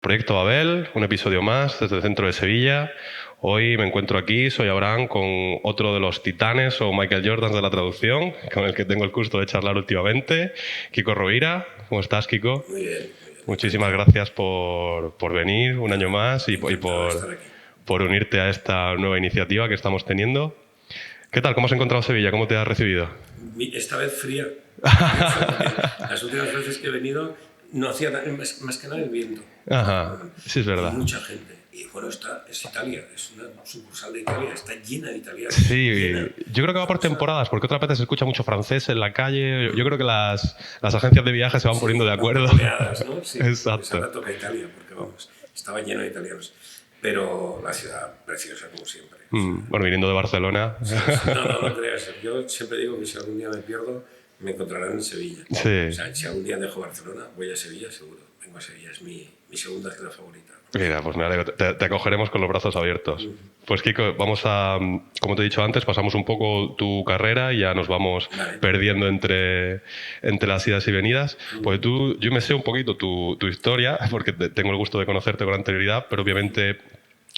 Proyecto Babel, un episodio más desde el centro de Sevilla. Hoy me encuentro aquí, soy Abraham, con otro de los titanes o Michael Jordan de la traducción, con el que tengo el gusto de charlar últimamente, Kiko Rovira. ¿Cómo estás, Kiko? Muy bien, Muchísimas encantado. gracias por venir un año más y Encantado de estar aquí. por unirte a esta nueva iniciativa que estamos teniendo. ¿Qué tal? ¿Cómo has encontrado Sevilla? ¿Cómo te has recibido? Esta vez fría. Curioso, porque las últimas veces que he venido no hacía más que nada el viento. Ajá, sí es Y verdad. mucha gente. Y bueno, esta es Italia, es una sucursal de Italia, está llena de italianos. Sí, Llena. yo creo que va por Una cosa- temporadas, porque otras veces se escucha mucho francés en la calle. Yo creo que las agencias de viaje se van poniendo de Sí, van por acuerdo. oleadas, ¿no? Sí, pues Exacto. ahora toca Italia, porque vamos, estaba lleno de italianos. Pero la ciudad preciosa como siempre. O sea, Bueno, viniendo de Barcelona. sí, sí. No creas. Yo siempre digo que si algún día me pierdo, me encontrarán en Sevilla. O Sí. sea, si algún día dejo Barcelona, voy a Sevilla seguro. Vengo a Sevilla, es mi segunda ciudad favorita. Mira, pues me alegro. Te acogeremos con los brazos abiertos. Pues Kiko, vamos a, como te he dicho antes, pasamos un poco tu carrera y ya nos vamos Vale. perdiendo entre las idas y venidas. Pues yo me sé un poquito tu historia, porque tengo el gusto de conocerte con anterioridad, pero obviamente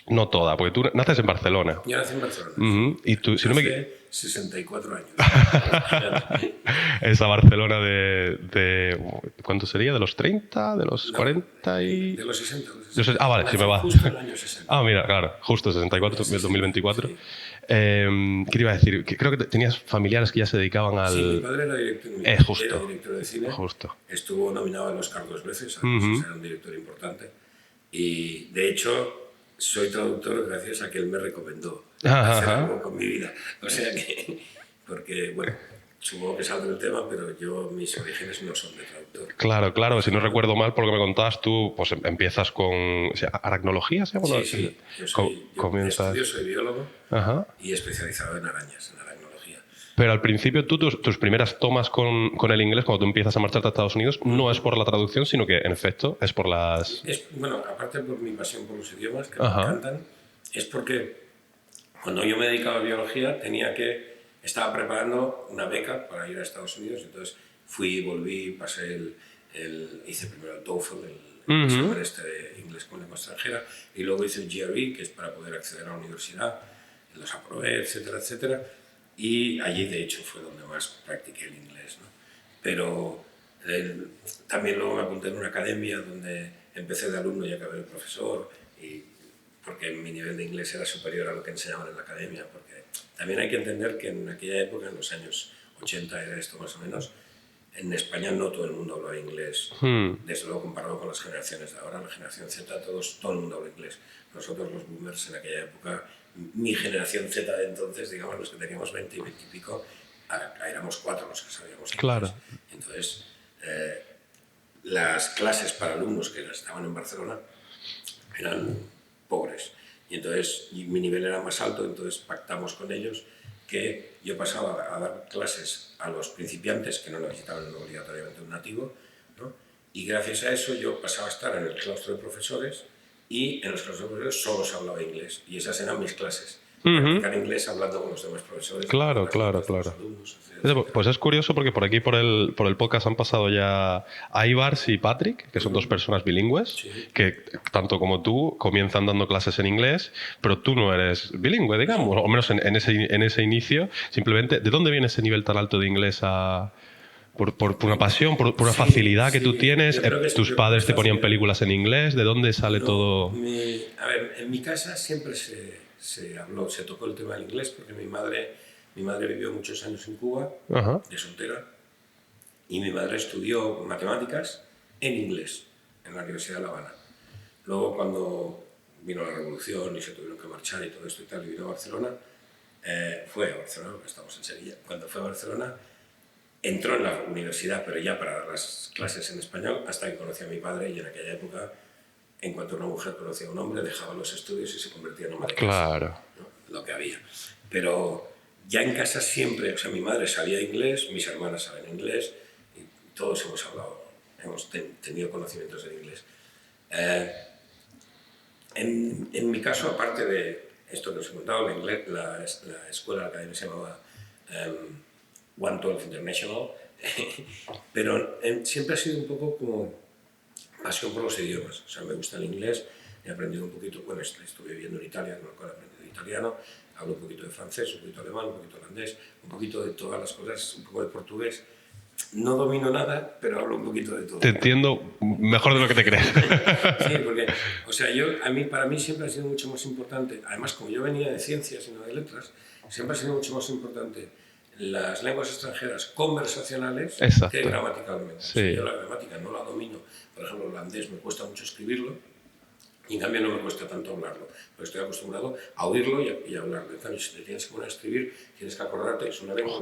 no toda, porque tú naces en Barcelona. Yo nací en Barcelona. Y tú, si no me Hace 64 años. esa Barcelona ¿cuánto sería? ¿De los 30? ¿De los No, 40 y...? de los 60. Vale, si Nací me va. justo en el año 60. Ah, mira, claro, justo 64, 2024. Sí. ¿Qué te iba a decir? Que creo que tenías familiares que ya se dedicaban al... Sí, mi padre era director, justo, era director de cine. justo. Estuvo nominado al Oscar 2 veces, además era un director importante. Y de hecho, soy traductor gracias a que él me recomendó hacer algo con mi vida. O sea que, porque, bueno, supongo que saldrá el tema, pero mis orígenes no son de traductor. Claro, claro, si no recuerdo mal, por lo que me contabas, tú pues empiezas con... O sea, ¿aracnología se llama? Sí. Yo Comienzas... estudio, soy biólogo Ajá. y especializado en arañas, en aracnología. Pero al principio tus primeras tomas con el inglés, cuando tú empiezas a marcharte a Estados Unidos, no es por la traducción, sino que, en efecto, es por las... Bueno, aparte por mi pasión por los idiomas, que me encantan, es porque cuando yo me dedicaba a biología estaba preparando una beca para ir a Estados Unidos, entonces fui, volví, pasé hice primero el TOEFL, el examen este de inglés como lengua extranjera, y luego hice el GRE, que es para poder acceder a la universidad, los aprobé, etcétera, etcétera, y allí de hecho fue donde más practiqué el inglés, ¿no? Pero también luego me apunté en una academia donde empecé de alumno y acabé de profesor, porque mi nivel de inglés era superior a lo que enseñaban en la academia, porque también hay que entender que en aquella época, en los años 80 era esto más o menos, en España no todo el mundo hablaba inglés, desde luego comparado con las generaciones de ahora, la generación Z, todo el mundo habla inglés. Nosotros los boomers en aquella época, mi generación Z de entonces, digamos los que teníamos 20 y 20 y pico, éramos 4 los que sabíamos inglés. Claro. Entonces, las clases para alumnos que estaban en Barcelona eran pobres. Y entonces mi nivel era más alto, entonces pactamos con ellos que yo pasaba a dar clases a los principiantes que no necesitaban obligatoriamente un nativo, ¿no? Y gracias a eso yo pasaba a estar en el claustro de profesores y en los claustros de profesores solo se hablaba inglés y esas eran mis clases. Practicar inglés hablando con los demás profesores. Claro. Alumnos, Pues es curioso porque por aquí, por el podcast, han pasado ya Aivars y Patrick, que son dos personas bilingües, que tanto como tú comienzan dando clases en inglés, pero tú no eres bilingüe, digamos, o menos en ese inicio. Simplemente, ¿de dónde viene ese nivel tan alto de inglés por una pasión, por una facilidad que tú tienes? ¿Tus padres te ponían películas en inglés? ¿De dónde sale todo? A ver, en mi casa siempre se tocó el tema del inglés porque mi madre vivió muchos años en Cuba, de soltera, y mi madre estudió matemáticas en inglés en la Universidad de La Habana. Luego, cuando vino la revolución y se tuvieron que marchar y todo esto y tal, y vino a Barcelona, fue a Barcelona, porque estamos en Sevilla. Cuando fue a Barcelona, entró en la universidad, pero ya para dar las clases en español, hasta que conocí a mi padre, y en aquella época, en cuanto una mujer conocía a un hombre, dejaba los estudios y se convertía en ama de casa. Claro. ¿No? Lo que había. Pero ya en casa siempre, o sea, mi madre sabía inglés, mis hermanas saben inglés, y todos hemos tenido conocimientos del inglés. En mi caso, aparte de esto que os he contado, la escuela, la academia se llamaba 112 International, pero siempre ha sido un poco como pasión por los idiomas. O sea, me gusta el inglés, he aprendido un poquito, bueno, estuve viviendo en Italia, con lo cual he aprendido italiano, hablo un poquito de francés, un poquito de alemán, un poquito de holandés, un poquito de todas las cosas, un poco de portugués. No domino nada, pero hablo un poquito de todo. Te entiendo mejor de lo que te crees. Sí, porque, o sea, para mí siempre ha sido mucho más importante, además como yo venía de ciencias y no de letras, siempre ha sido mucho más importante las lenguas extranjeras conversacionales que gramaticalmente. Sí. O sea, yo la gramática no la domino, por ejemplo, el holandés me cuesta mucho escribirlo, y en cambio no me cuesta tanto hablarlo, porque estoy acostumbrado a oírlo y a hablarlo. En cambio, si te tienes que poner a escribir, tienes que acordarte, es una lengua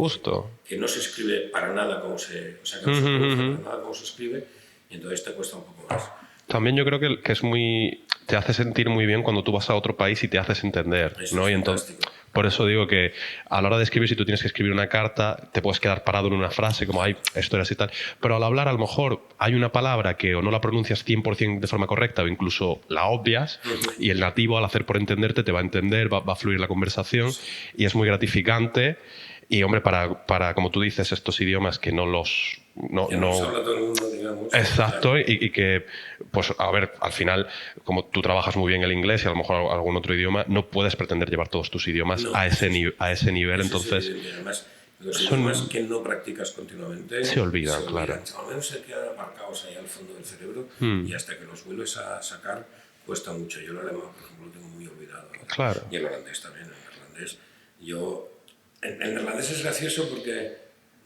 que no se escribe para nada como se... O sea, que no se pronuncia para nada como se escribe, y entonces te cuesta un poco más. También yo creo que es muy... Te hace sentir muy bien cuando tú vas a otro país y te haces entender, Eso ¿no? es Y fantástico. entonces, por eso digo que a la hora de escribir, si tú tienes que escribir una carta, te puedes quedar parado en una frase, como hay historias y tal. Pero al hablar, a lo mejor hay una palabra que o no la pronuncias 100% de forma correcta o incluso la obvias, y el nativo, al hacer por entenderte, te va a entender, va a fluir la conversación, y es muy gratificante. Y, hombre, para como tú dices, estos idiomas que no los... No habla todo el mundo, digamos. Exacto, y que, pues, a ver, al final, como tú trabajas muy bien el inglés y a lo mejor algún otro idioma, no puedes pretender llevar todos tus idiomas a ese nivel, entonces... Sí, y además, los idiomas que no practicas continuamente se olvidan, claro. Al menos se quedan aparcados ahí al fondo del cerebro y hasta que los vuelves a sacar cuesta mucho. Yo el alemán, por ejemplo, lo tengo muy olvidado. Claro. Y el holandés también. El neerlandés es gracioso porque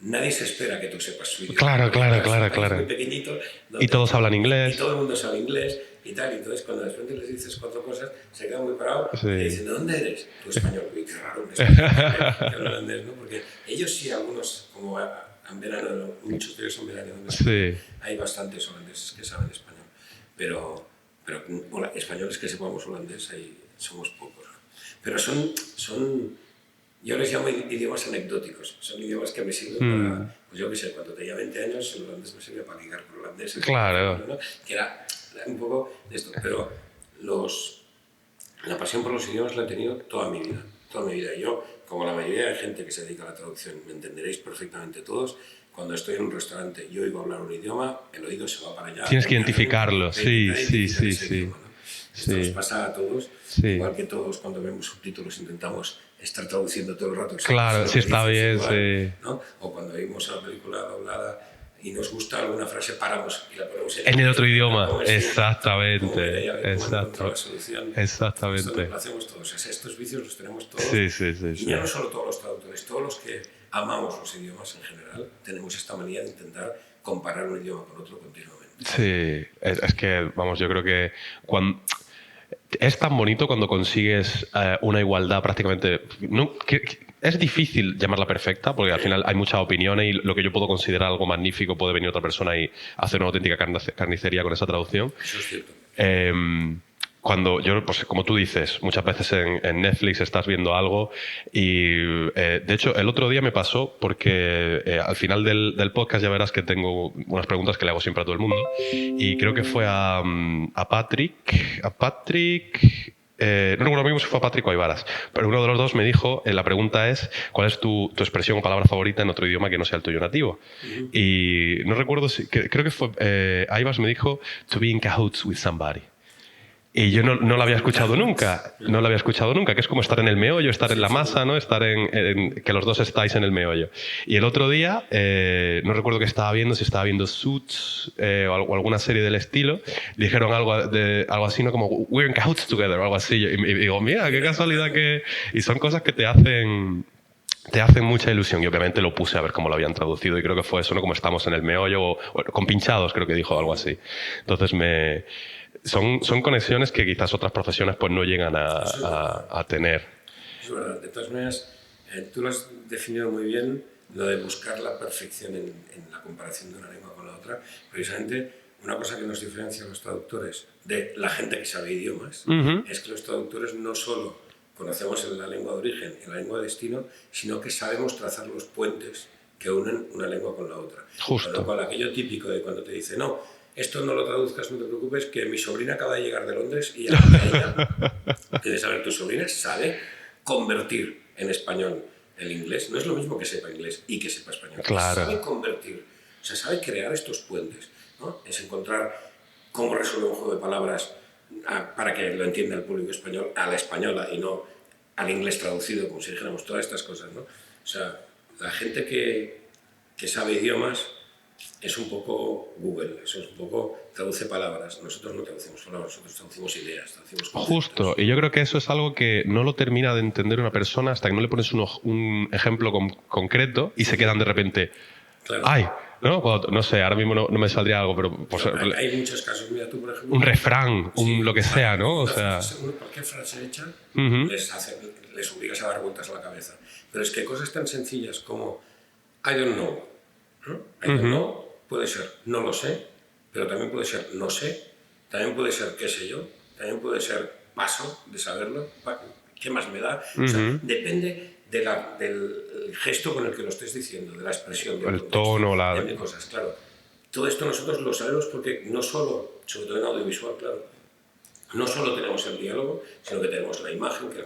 nadie se espera que tú sepas su idioma. Claro. Muy pequeñito. Y todos hablan inglés. Y todo el mundo sabe inglés y tal. Y entonces, cuando de repente les dices 4 cosas, se quedan muy parados y dicen, ¿de dónde eres? Tú español. Uy, qué raro un español que habla holandés, ¿no? Porque ellos sí, algunos, como en verano, muchos de ellos son veraneantes. Sí. Hay bastantes holandeses que saben español. Pero españoles que sepamos holandés, ahí somos pocos, ¿no? Pero yo les llamo idiomas anecdóticos. Son idiomas que me sirven para, pues yo qué sé, cuando tenía 20 años, el holandés me servía para ligar con holandeses. Claro. ¿No? Que era un poco de esto. Pero la pasión por los idiomas la he tenido toda mi vida. Toda mi vida. Yo, como la mayoría de gente que se dedica a la traducción, me entenderéis perfectamente todos, cuando estoy en un restaurante y oigo hablar un idioma, el oído se va para allá. Tienes que identificarlo, sí. Esto nos pasa a todos, igual que todos cuando vemos subtítulos intentamos estar traduciendo todo el rato. Claro, si está bien, ¿no? O cuando vimos una película doblada y nos gusta alguna frase, paramos y la ponemos en el otro idioma. Exactamente. Exactamente. Esto lo hacemos todos. O sea, estos vicios los tenemos todos. Y ya no solo todos los traductores, todos los que amamos los idiomas en general, tenemos esta manía de intentar comparar un idioma con otro continuamente. Sí, es que, vamos, yo creo que es tan bonito cuando consigues una igualdad prácticamente... es difícil llamarla perfecta, porque al final hay muchas opiniones y lo que yo puedo considerar algo magnífico puede venir otra persona y hacer una auténtica carnicería con esa traducción. Eso es cierto. Cuando yo, pues como tú dices, muchas veces en Netflix estás viendo algo y de hecho el otro día me pasó porque al final del podcast ya verás que tengo unas preguntas que le hago siempre a todo el mundo y creo que fue a Patrick, no recuerdo mismo si fue a Patrick o a Ibaras, pero uno de los dos me dijo, la pregunta es ¿cuál es tu expresión o palabra favorita en otro idioma que no sea el tuyo nativo? Y no recuerdo si, creo que fue, Ibaras me dijo to be in cahoots with somebody. Y yo no lo había escuchado nunca, que es como estar en el meollo, estar en la masa, ¿no? Estar que los dos estáis en el meollo. Y el otro día, no recuerdo qué estaba viendo, si estaba viendo Suits o alguna serie del estilo, dijeron algo así, ¿no? Como we're in cahoots together o algo así. Y digo, mira, qué casualidad que... Y son cosas que te hacen mucha ilusión y obviamente lo puse a ver cómo lo habían traducido y creo que fue eso, ¿no? Como estamos en el meollo o con pinchados, creo que dijo algo así. Entonces son conexiones que quizás otras profesiones pues no llegan a tener. Es verdad. De todas maneras, tú lo has definido muy bien, lo de buscar la perfección en la comparación de una lengua con la otra. Precisamente, una cosa que nos diferencia a los traductores de la gente que sabe idiomas es que los traductores no solo conocemos la lengua de origen y la lengua de destino, sino que sabemos trazar los puentes que unen una lengua con la otra. Justo. Con lo cual, aquello típico de cuando te dice, no, esto no lo traduzcas, no te preocupes, que mi sobrina acaba de llegar de Londres y ya tienes que saber, tu sobrina sabe convertir en español el inglés. No es lo mismo que sepa inglés y que sepa español. Claro. Sabe convertir, o sea, sabe crear estos puentes, ¿no? Es encontrar cómo resolver un juego de palabras para que lo entienda el público español a la española y no al inglés traducido, como si dijéramos todas estas cosas, ¿no? O sea, la gente que sabe idiomas es un poco Google, eso es un poco traduce palabras. Nosotros no traducimos palabras, nosotros traducimos ideas, traducimos conceptos. Justo, y yo creo que eso es algo que no lo termina de entender una persona hasta que no le pones un ejemplo concreto y se quedan de repente, claro. ¡ay! ¿No? Cuando, no sé, ahora mismo no me saldría algo, pero... Pues, hay muchos casos, mira tú, por ejemplo... Un refrán, lo que sea, ¿no? O sea... Cualquier frase hecha les obligas a dar vueltas a la cabeza. Pero es que cosas tan sencillas como I don't know, ¿no? I don't know puede ser no lo sé, pero también puede ser no sé, también puede ser qué sé yo, también puede ser paso de saberlo, ¿qué más me da? O sea, depende del gesto con el que lo estés diciendo, de la expresión, del el tono, de cosas, claro. Todo esto nosotros lo sabemos porque no solo, sobre todo en audiovisual, claro, no solo tenemos el diálogo, sino que tenemos la imagen, que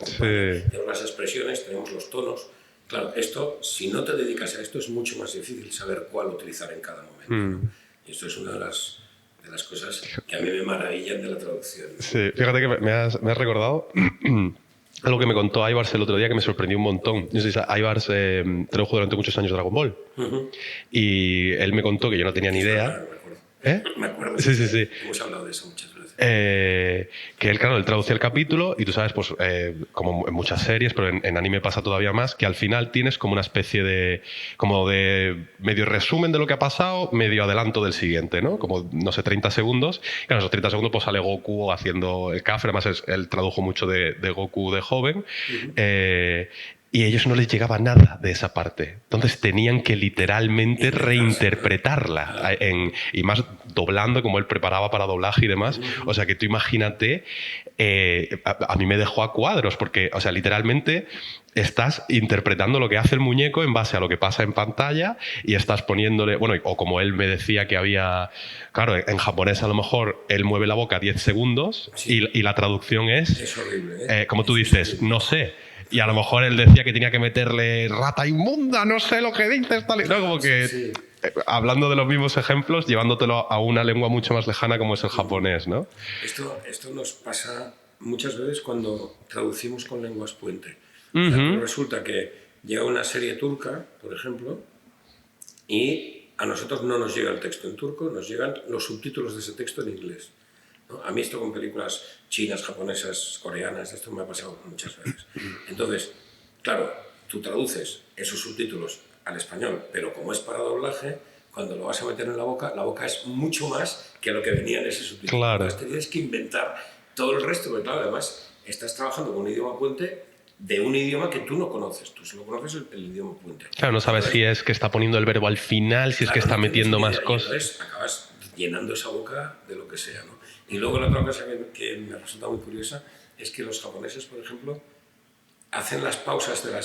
tenemos las expresiones, tenemos los tonos. Claro, esto, si no te dedicas a esto, es mucho más difícil saber cuál utilizar en cada momento. ¿No? Y esto es una de las cosas que a mí me maravillan de la traducción. ¿No? Sí, fíjate que me has recordado algo que me contó Aibars el otro día que me sorprendió un montón. No sé si Aibars tradujo durante muchos años Dragon Ball. Y él me contó que yo no tenía ni idea. Claro, me acuerdo. Me acuerdo. Sí. Hemos hablado de eso muchas veces. Que él, claro, él traducía el capítulo y tú sabes, pues como en muchas series, pero en anime pasa todavía más, que al final tienes como una especie de medio resumen de lo que ha pasado, medio adelanto del siguiente, ¿no? Como, no sé, 30 segundos. Y en esos 30 segundos pues sale Goku haciendo el cafre, además él tradujo mucho de Goku de joven. Y a ellos no les llegaba nada de esa parte. Entonces tenían que literalmente reinterpretarla. Y más doblando como él preparaba para doblaje y demás. O sea que tú imagínate, a mí me dejó a cuadros porque, o sea, literalmente estás interpretando lo que hace el muñeco en base a lo que pasa en pantalla y estás poniéndole, bueno, o como él me decía que había, claro, en japonés a lo mejor él mueve la boca 10 segundos y la traducción es horrible, como tú dices, no sé. Y a lo mejor él decía que tenía que meterle rata inmunda, no sé lo que dices, tal. No, como que hablando de los mismos ejemplos, llevándotelo a una lengua mucho más lejana como es el japonés, ¿no? Esto nos pasa muchas veces cuando traducimos con lenguas puente. O sea, resulta que llega una serie turca, por ejemplo, y a nosotros no nos llega el texto en turco, nos llegan los subtítulos de ese texto en inglés. ¿No? A mí esto con películas chinas, japonesas, coreanas, esto me ha pasado muchas veces. Entonces, claro, tú traduces esos subtítulos al español, pero como es para doblaje, cuando lo vas a meter en la boca es mucho más que lo que venía en ese subtítulo. Claro. Entonces tienes que inventar todo el resto, porque claro, además estás trabajando con un idioma puente de un idioma que tú no conoces, tú solo conoces el idioma puente. Claro, no sabes si es que está poniendo el verbo al final, si es que está metiendo más cosas. Entonces acabas llenando esa boca de lo que sea, ¿no? Y luego la otra cosa que me resulta muy curiosa es que los japoneses, por ejemplo, hacen las pausas de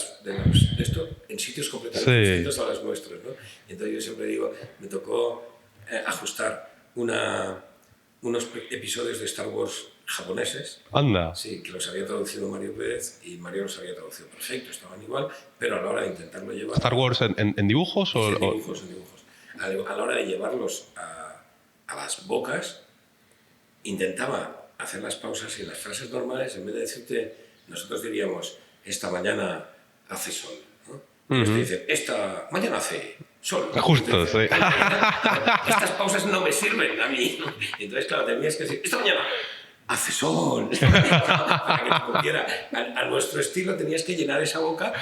esto en sitios completamente distintos a los nuestros, ¿no? Y entonces yo siempre digo, me tocó ajustar unos episodios de Star Wars japoneses. Anda. Sí, que los había traducido Mario Pérez y Mario los había traducido perfecto, estaban igual, pero a la hora de intentarlo llevar... ¿Star Wars en dibujos? En dibujos. A la hora de llevarlos a las bocas, intentaba hacer las pausas y las frases normales, en vez de decirte, nosotros diríamos, esta mañana hace sol, ¿no? Ellos te dicen, esta mañana hace sol. Justo, sí. Estas pausas no me sirven a mí. Entonces, claro, tenías que decir, esta mañana hace sol. Para que te cogiera. A nuestro estilo tenías que llenar esa boca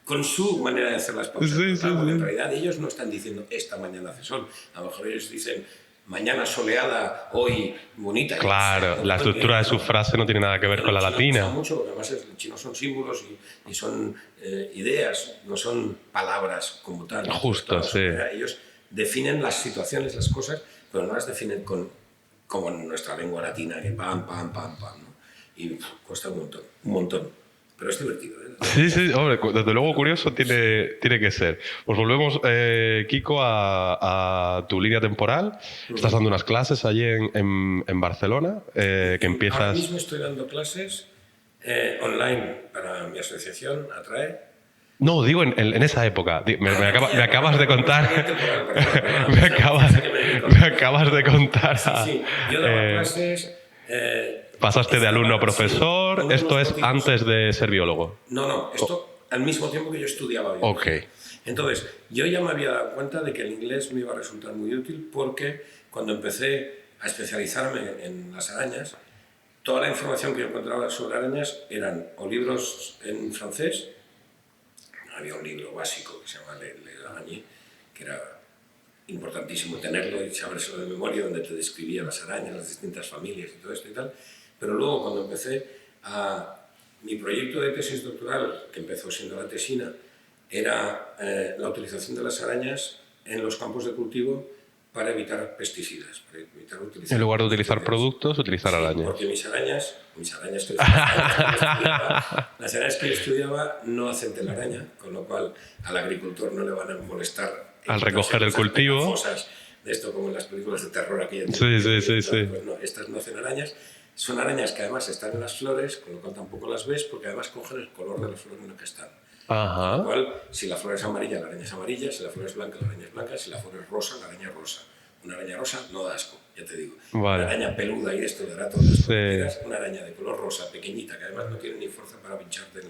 con su manera de hacer las pausas. Porque en realidad ellos no están diciendo, esta mañana hace sol. A lo mejor ellos dicen, mañana soleada, hoy bonita. Claro, la estructura de su frase no tiene nada que ver con la latina. Mucho, porque además el chino son símbolos y son ideas, no son palabras como tal. Justo, claro, sí. Ellos definen las situaciones, las cosas, pero no las definen como en nuestra lengua latina, que pam, pam, pam, pam, ¿no? Y cuesta un montón. Pero es divertido, ¿eh? Sí, hombre, desde luego curioso tiene que ser. Pues volvemos, Kiko, a tu línea temporal. Estás dando unas clases allí en Barcelona, que empiezas... Ahora mismo estoy dando clases online para mi asociación, Atrae, No, digo en esa época. Me acabas de contar. Me acabas de contar. Sí. Yo daba clases. Pasaste de alumno a profesor. Esto es antes de ser biólogo. No. Esto al mismo tiempo que yo estudiaba biología. Ok. Entonces, yo ya me había dado cuenta de que el inglés me iba a resultar muy útil porque cuando empecé a especializarme en las arañas, toda la información que yo encontraba sobre arañas eran o libros en francés. Había un libro básico que se llama Le Arañé, que era importantísimo tenerlo y sabérselo de memoria, donde te describía las arañas, las distintas familias y todo esto y tal. Pero luego, cuando empecé mi proyecto de tesis doctoral, que empezó siendo la tesina, era la utilización de las arañas en los campos de cultivo para evitar pesticidas, para evitar utilizar... En lugar de utilizar productos, utilizar arañas. Porque las arañas que yo estudiaba no hacen telaraña, con lo cual al agricultor no le van a molestar al recoger el cultivo. De esto como en las películas de terror aquí en sí. Pues no, estas no hacen arañas. Son arañas que además están en las flores, con lo cual tampoco las ves, porque además cogen el color de la flor en la que están. Ajá. Con lo cual, si la flor es amarilla, la araña es amarilla; si la flor es blanca, la araña es blanca; si la flor es rosa, la araña es rosa. Una araña rosa no da asco, ya te digo. Vale. Una araña peluda y esto dará todas las cosas. Una araña de color rosa, pequeñita, que además no tiene ni fuerza para pincharte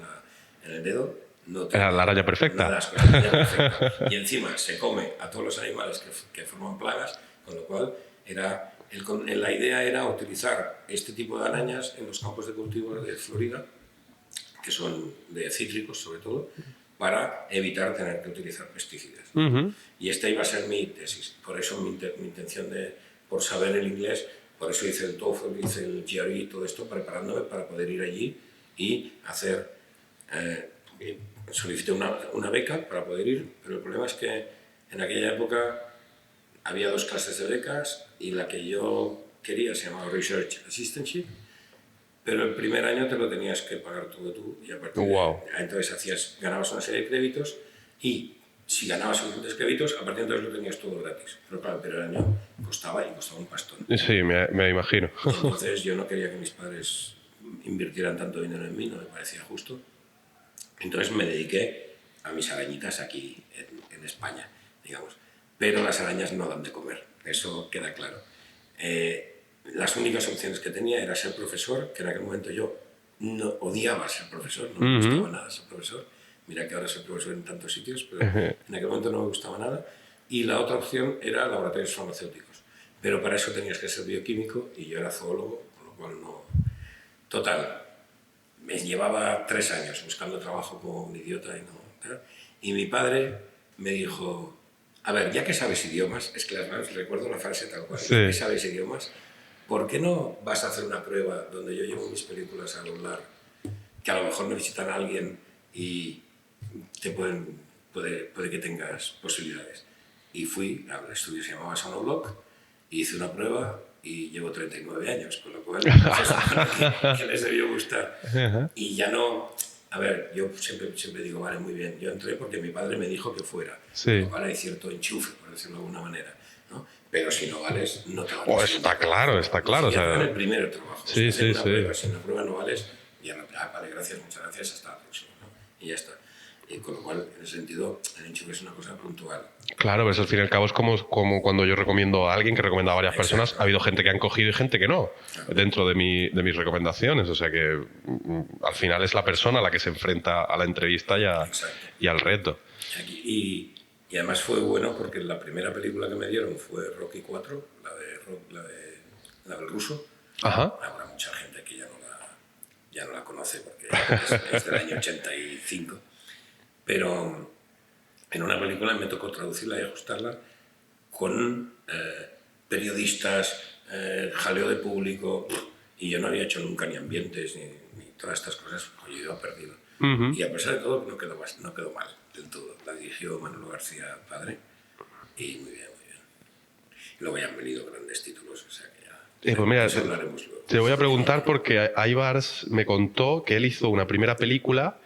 en el dedo. No era la araña perfecta. No da asco, la araña perfecta. Y encima se come a todos los animales que forman plagas, con lo cual la idea era utilizar este tipo de arañas en los campos de cultivo de Florida, que son de cítricos sobre todo, para evitar tener que utilizar pesticidas. Y esta iba a ser mi tesis. Por eso mi intención por saber el inglés, por eso hice el TOEFL, hice el GRE y todo esto, preparándome para poder ir allí y hacer... solicité una beca para poder ir, pero el problema es que en aquella época había 2 clases de becas y la que yo quería se llamaba Research Assistantship, pero el primer año te lo tenías que pagar todo tú y a partir entonces ganabas una serie de créditos y si ganabas suficientes créditos, a partir de entonces lo tenías todo gratis. Pero claro, el primer año costaba un pastón. Sí, me imagino. Entonces yo no quería que mis padres invirtieran tanto dinero en mí, no me parecía justo. Entonces me dediqué a mis arañitas aquí en España, digamos. Pero las arañas no dan de comer, eso queda claro. Las únicas opciones que tenía era ser profesor, que en aquel momento yo odiaba ser profesor, no me gustaba nada ser profesor. Mira que ahora soy profesor en tantos sitios, pero en aquel momento no me gustaba nada. Y la otra opción era laboratorios farmacéuticos. Pero para eso tenías que ser bioquímico y yo era zoólogo, con lo cual no... Total, me llevaba 3 años buscando trabajo como un idiota y no... Y mi padre me dijo, a ver, ya que sabes idiomas, es que además recuerdo la frase tal cual, ya que sabes idiomas, ¿por qué no vas a hacer una prueba donde yo llevo mis películas a doblar, que a lo mejor necesitan a alguien y puede que tengas posibilidades? Y fui al estudio, se llamaba Sonobloc, y hice una prueba y llevo 39 años, con lo cual que les debió gustar. Y ya no... A ver, yo siempre digo, vale, muy bien, yo entré porque mi padre me dijo que fuera, con lo cual hay cierto enchufe, por decirlo de alguna manera, ¿no? Pero si no vales, no te vales. Está claro. O sea, en el primer trabajo. Sí. Si en la prueba no vales, ya no, vale, gracias, muchas gracias, hasta la próxima, ¿no? Y ya está. Y con lo cual, en ese sentido, el enchufe es una cosa puntual. Claro, pero eso, al fin y al cabo es como cuando yo recomiendo a alguien que recomienda a varias personas. Ha habido gente que han cogido y gente que no, dentro de mis recomendaciones. O sea que al final es la persona la que se enfrenta a la entrevista y al reto. Y además fue bueno porque la primera película que me dieron fue Rocky 4, la del ruso. Habrá mucha gente que ya no la conoce porque es del año 85. Pero en una película me tocó traducirla y ajustarla con periodistas, jaleo de público, y yo no había hecho nunca ni ambientes ni todas estas cosas, yo iba perdido. Y a pesar de todo no quedó mal del todo. La dirigió Manolo García Padre y muy bien. Y luego ya han venido grandes títulos, o sea que ya pues mira, hablaremos luego. Te voy a preguntar porque Aibars me contó que él hizo una primera película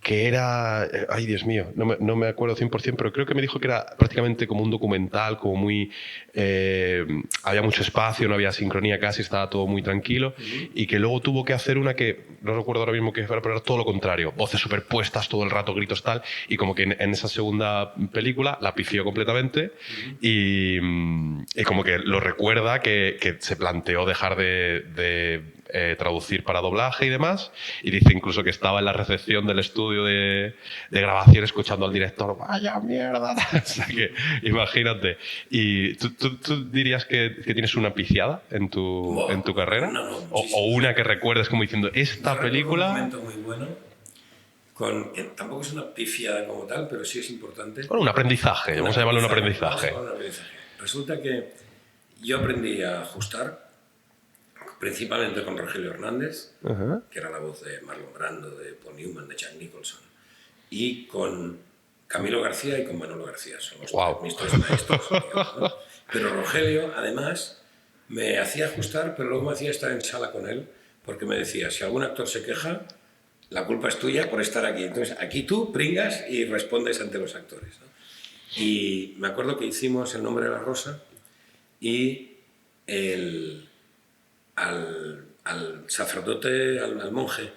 que era... Ay, Dios mío, no me acuerdo 100%, pero creo que me dijo que era prácticamente como un documental, como muy... había mucho espacio, no había sincronía casi, estaba todo muy tranquilo, y que luego tuvo que hacer una que, no recuerdo ahora mismo qué era, pero era todo lo contrario, voces superpuestas, todo el rato gritos tal, y como que en esa segunda película la pifió completamente, y como que lo recuerda que se planteó dejar de traducir para doblaje y demás, y dice incluso que estaba en la recepción del estudio de grabación escuchando al director, vaya mierda, o sea que imagínate. ¿Y tú dirías que tienes una piciada en tu carrera? No, O una que recuerdes como diciendo, esta película... Un momento muy bueno, que tampoco es una pifiada como tal, pero sí es importante. Bueno, un aprendizaje, vamos a llamarlo un aprendizaje. Resulta que yo aprendí a ajustar principalmente con Rogelio Hernández, que era la voz de Marlon Brando, de Paul Newman, de Jack Nicholson, y con Camilo García y con Manolo García. Son mis tres maestros. Digamos, ¿no? Pero Rogelio, además, me hacía ajustar, pero luego me hacía estar en sala con él, porque me decía, si algún actor se queja, la culpa es tuya por estar aquí. Entonces, aquí tú pringas y respondes ante los actores, ¿no? Y me acuerdo que hicimos El nombre de la rosa y al sacerdote, al monje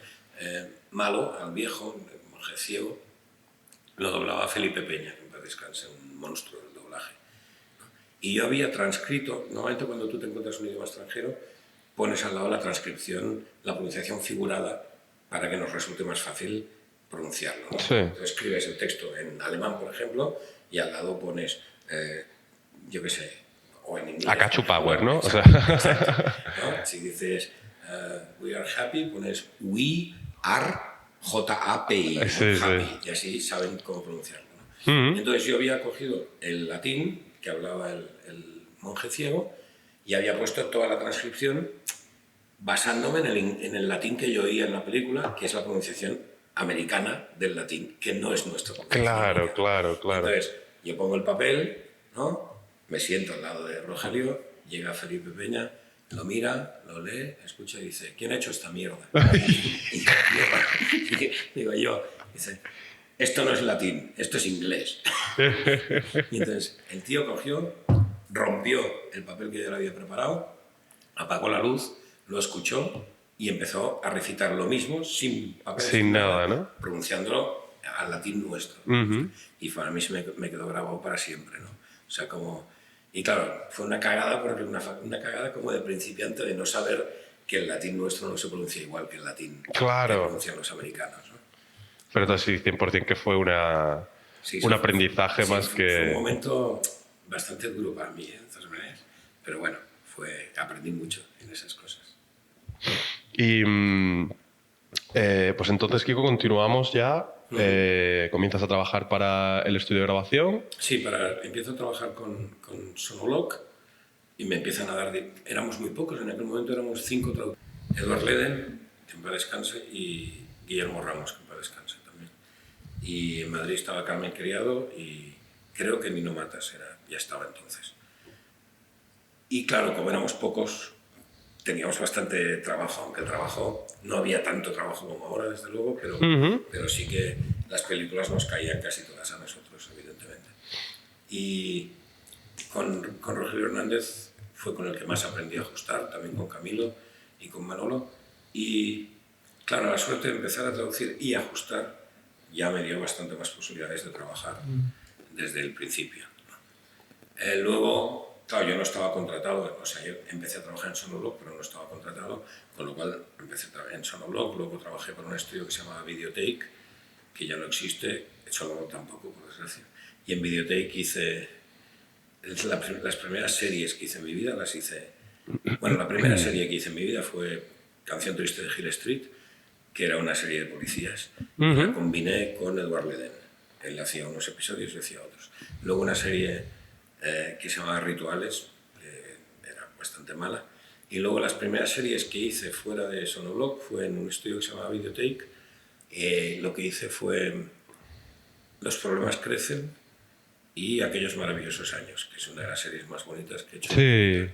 malo, al viejo, el monje ciego, lo doblaba Felipe Peña, que en paz descanse, un monstruo del doblaje. Y yo había transcrito, normalmente cuando tú te encuentras un idioma extranjero, pones al lado la transcripción, la pronunciación figurada, para que nos resulte más fácil pronunciarlo, ¿no? Sí. Entonces escribes el texto en alemán, por ejemplo, y al lado pones, yo qué sé, o en inglés. Akachu Power, ¿no? Exacto, exacto, ¿no? Si dices we are happy, pones we are J-A-P-I, ¿no? Sí, happy, sí. y así saben cómo pronunciarlo, ¿no? Entonces yo había cogido el latín que hablaba el monje ciego y había puesto toda la transcripción basándome en el latín que yo oía en la película, que es la pronunciación americana del latín, que no es nuestro. Claro. Entonces, yo pongo el papel, ¿no? Me siento al lado de Rogelio, llega Felipe Peña, lo mira, lo lee, escucha y dice, ¿quién ha hecho esta mierda? Y digo yo, dice, esto no es latín, esto es inglés. Y entonces el tío cogió, rompió el papel que yo le había preparado, apagó la luz, lo escuchó y empezó a recitar lo mismo sin papel, sin nada, ¿no? pronunciándolo al latín nuestro. Y para mí se me quedó grabado para siempre, ¿no? O sea, como... Y claro, fue una cagada, porque una cagada como de principiante de no saber que el latín nuestro no se pronuncia igual que el latín que pronuncian los americanos, ¿no? Pero entonces sí, 100% que fue un aprendizaje más que... Fue un momento bastante duro para mí, de todas maneras. Pero bueno, aprendí mucho en esas cosas. Y pues entonces, Kiko, continuamos ya. Comienzas a trabajar para el estudio de grabación. Sí, empiezo a trabajar con Sonolog y me empiezan a dar... Éramos muy pocos, en aquel momento éramos 5 traductores. Edward Leden, que en paz descanse, y Guillermo Ramos, que en paz descanse también. Y en Madrid estaba Carmen Criado y creo que Nino Matas ya estaba entonces. Y claro, como éramos pocos, teníamos bastante trabajo, aunque el trabajo no había tanto trabajo como ahora, desde luego, pero sí que las películas nos caían casi todas a nosotros, evidentemente. Y con Rogelio Hernández fue con el que más aprendí a ajustar, también con Camilo y con Manolo. Y claro, la suerte de empezar a traducir y ajustar ya me dio bastante más posibilidades de trabajar desde el principio, ¿no? Luego... Claro, yo no estaba contratado, o sea, yo empecé a trabajar en Sonolog, pero no estaba contratado, con lo cual empecé en Sonolog, luego trabajé para un estudio que se llamaba Videotake, que ya no existe, Sonolog tampoco, por desgracia. Y en Videotake hice las primeras series que hice en mi vida, las hice... Bueno, la primera serie que hice en mi vida fue Canción Triste de Hill Street, que era una serie de policías. La combiné con Edward Leden. Él hacía unos episodios y hacía otros. Luego una serie... que se llamaba Rituales, era bastante mala. Y luego las primeras series que hice fuera de Sonolog fue en un estudio que se llamaba Videotake. Lo que hice fue Los problemas crecen y Aquellos maravillosos años, que es una de las series más bonitas que he hecho. Sí.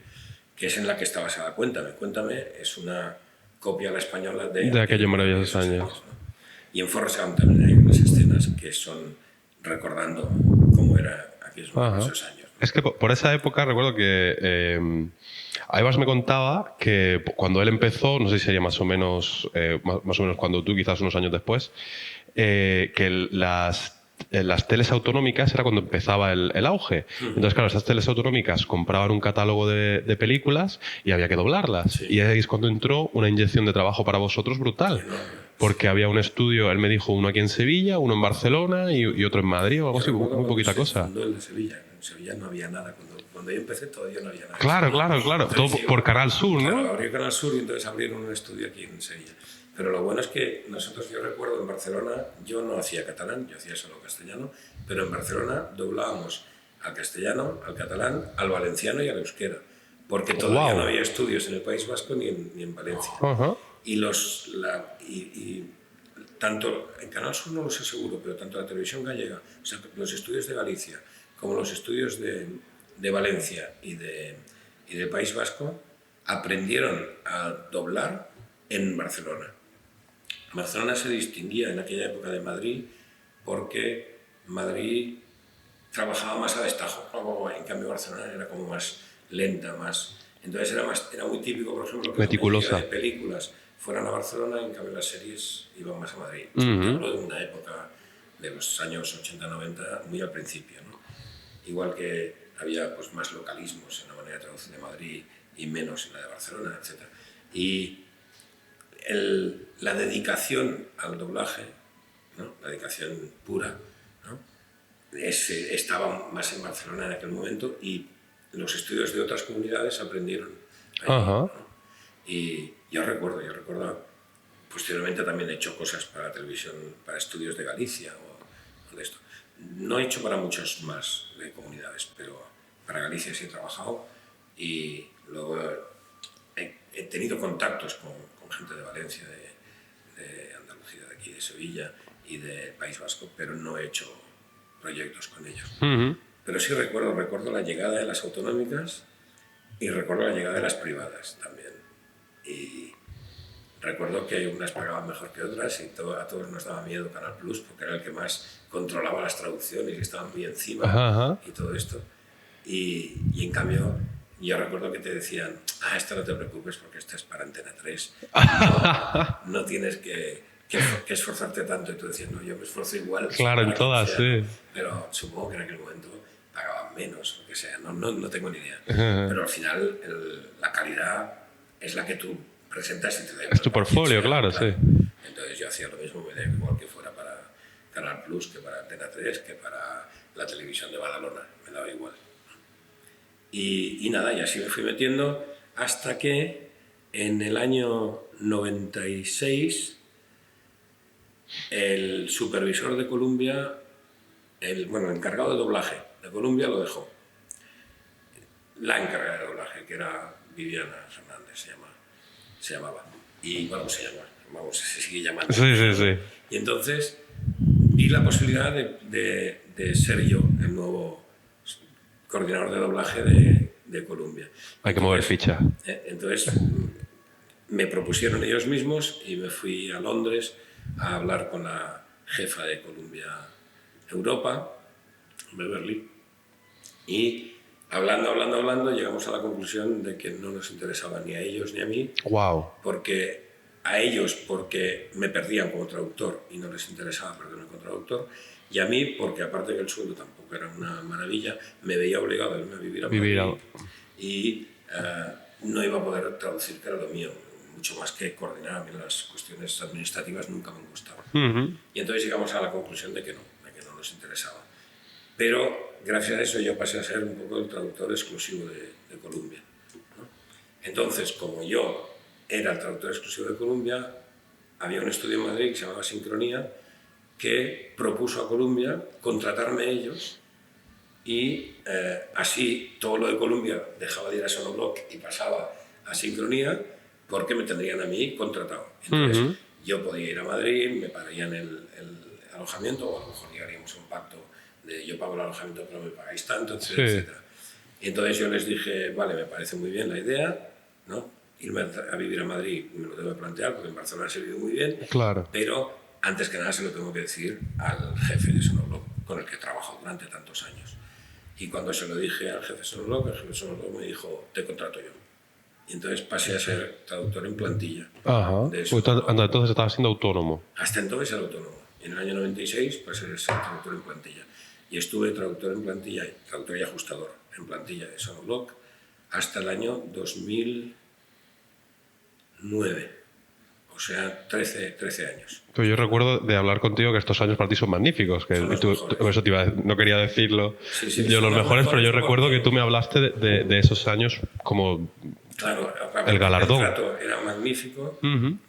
Que es en la que está basada Cuéntame. Cuéntame es una copia a la española de Aquellos maravillosos años. ¿no? Y en Forrest Gump también hay unas escenas que son recordando cómo era aquellos esos años. Es que por esa época recuerdo que Aivas me contaba que cuando él empezó, no sé si sería más o menos cuando tú, quizás unos años después, que las teles autonómicas era cuando empezaba el auge. Entonces, claro, estas teles autonómicas compraban un catálogo de películas y había que doblarlas. Sí. Y ahí es cuando entró una inyección de trabajo para vosotros brutal. Porque había un estudio, él me dijo, uno aquí en Sevilla, uno en Barcelona y otro en Madrid o algo así, muy poquita cosa. Fundó el de Sevilla. En Sevilla no había nada. Cuando yo empecé todavía no había nada. Claro. Entonces, todo por Canal Sur, ¿no? Claro, abrió Canal Sur y entonces abrieron un estudio aquí en Sevilla. Pero lo bueno es que yo recuerdo en Barcelona, yo no hacía catalán, yo hacía solo castellano, pero en Barcelona doblábamos al castellano, al catalán, al valenciano y al euskera, porque todavía no había estudios en el País Vasco ni en Valencia. Y tanto en Canal Sur no lo sé seguro, pero tanto la televisión gallega, o sea, los estudios de Galicia, como los estudios de Valencia y de País Vasco, aprendieron a doblar en Barcelona. Barcelona se distinguía en aquella época de Madrid porque Madrid trabajaba más a destajo. En cambio Barcelona era como más lenta, más... Entonces era muy típico, por ejemplo, que meticulosa. la mayoría de películas fueran a Barcelona y en cambio las series iban más a Madrid. Hablo de una época de los años 80-90, muy al principio, ¿no? Igual que había pues, más localismos en la manera de traducir de Madrid y menos en la de Barcelona, etc. Y la dedicación al doblaje, ¿no? La dedicación pura, ¿no? Estaba más en Barcelona en aquel momento y los estudios de otras comunidades aprendieron allí, ¿no? Y yo recuerdo, posteriormente también he hecho cosas para televisión, para estudios de Galicia o de esto. No he hecho para muchos más de comunidades, pero para Galicia sí he trabajado y luego he tenido contactos con gente de Valencia, de Andalucía, de aquí, de Sevilla y del País Vasco, pero no he hecho proyectos con ellos. Pero sí recuerdo la llegada de las autonómicas y recuerdo la llegada de las privadas también. Y recuerdo que unas pagaban mejor que otras y a todos nos daba miedo Canal Plus porque era el que más controlaba las traducciones y estaban muy encima y todo esto. Y en cambio, yo recuerdo que te decían, esto no te preocupes porque esto es para Antena 3. No tienes que esforzarte tanto. Y tú decías, no, yo me esfuerzo igual. Claro, en todas, sí. Pero supongo que en aquel momento pagaban menos, o que sea, no tengo ni idea. Pero al final la calidad es la que tú presentas y te da igual. Es tu portfolio, claro, sí. Entonces yo hacía lo mismo, me da igual que fuera para Canal Plus, que para Antena 3, que para la televisión de Badalona, me daba igual. Y nada, y así me fui metiendo hasta que en el año 96 el supervisor de Columbia, el encargado de doblaje de Columbia lo dejó. La encargada de doblaje, que era Viviana Fernández, se llamaba. Y se sigue llamando. Sí. Y entonces vi la posibilidad de ser yo el nuevo coordinador de doblaje de Columbia. Hay que mover ficha. Entonces me propusieron ellos mismos y me fui a Londres a hablar con la jefa de Columbia Europa, Beverly, y hablando llegamos a la conclusión de que no nos interesaba ni a ellos ni a mí, porque me perdían como traductor y no les interesaba perderme como traductor, y a mí porque aparte que el sueldo tampoco era una maravilla, me veía obligado a irme a vivir a Madrid y no iba a poder traducir, que era lo mío, mucho más que coordinar. A mí las cuestiones administrativas nunca me gustaban. Y entonces llegamos a la conclusión de que no nos interesaba. Pero gracias a eso yo pasé a ser un poco el traductor exclusivo de Columbia, ¿no? Entonces, como yo era el traductor exclusivo de Columbia, había un estudio en Madrid que se llamaba Sincronía, que propuso a Columbia contratarme ellos y así todo lo de Columbia dejaba de ir a Sonobloc y pasaba a Sincronía porque me tendrían a mí contratado. Entonces yo podía ir a Madrid, me pagarían el alojamiento, o a lo mejor llegaríamos a un pacto de yo pago el alojamiento pero me pagáis tanto, etc. Y entonces yo les dije, vale, me parece muy bien la idea, ¿no? Irme a vivir a Madrid me lo debo plantear porque en Barcelona se vive muy bien, claro. pero antes que nada se lo tengo que decir al jefe de Sonobloc, con el que he trabajado durante tantos años. Y cuando se lo dije al jefe de Sonobloc, el jefe de Sonobloc me dijo, te contrato yo. Y entonces pasé a ser traductor en plantilla. Ajá. Entonces estabas siendo autónomo. Hasta entonces era autónomo. En el año 96 pasé a ser traductor en plantilla. Y estuve traductor en plantilla, traductor y ajustador en plantilla de Sonobloc hasta el año 2009. O sea, 13 años. Pero yo recuerdo de hablar contigo que estos años para ti son magníficos. Que eso te iba a decir, no quería decirlo yo los mejores, pero yo recuerdo que tú me hablaste de esos años como claro, el galardón. El trato era magnífico.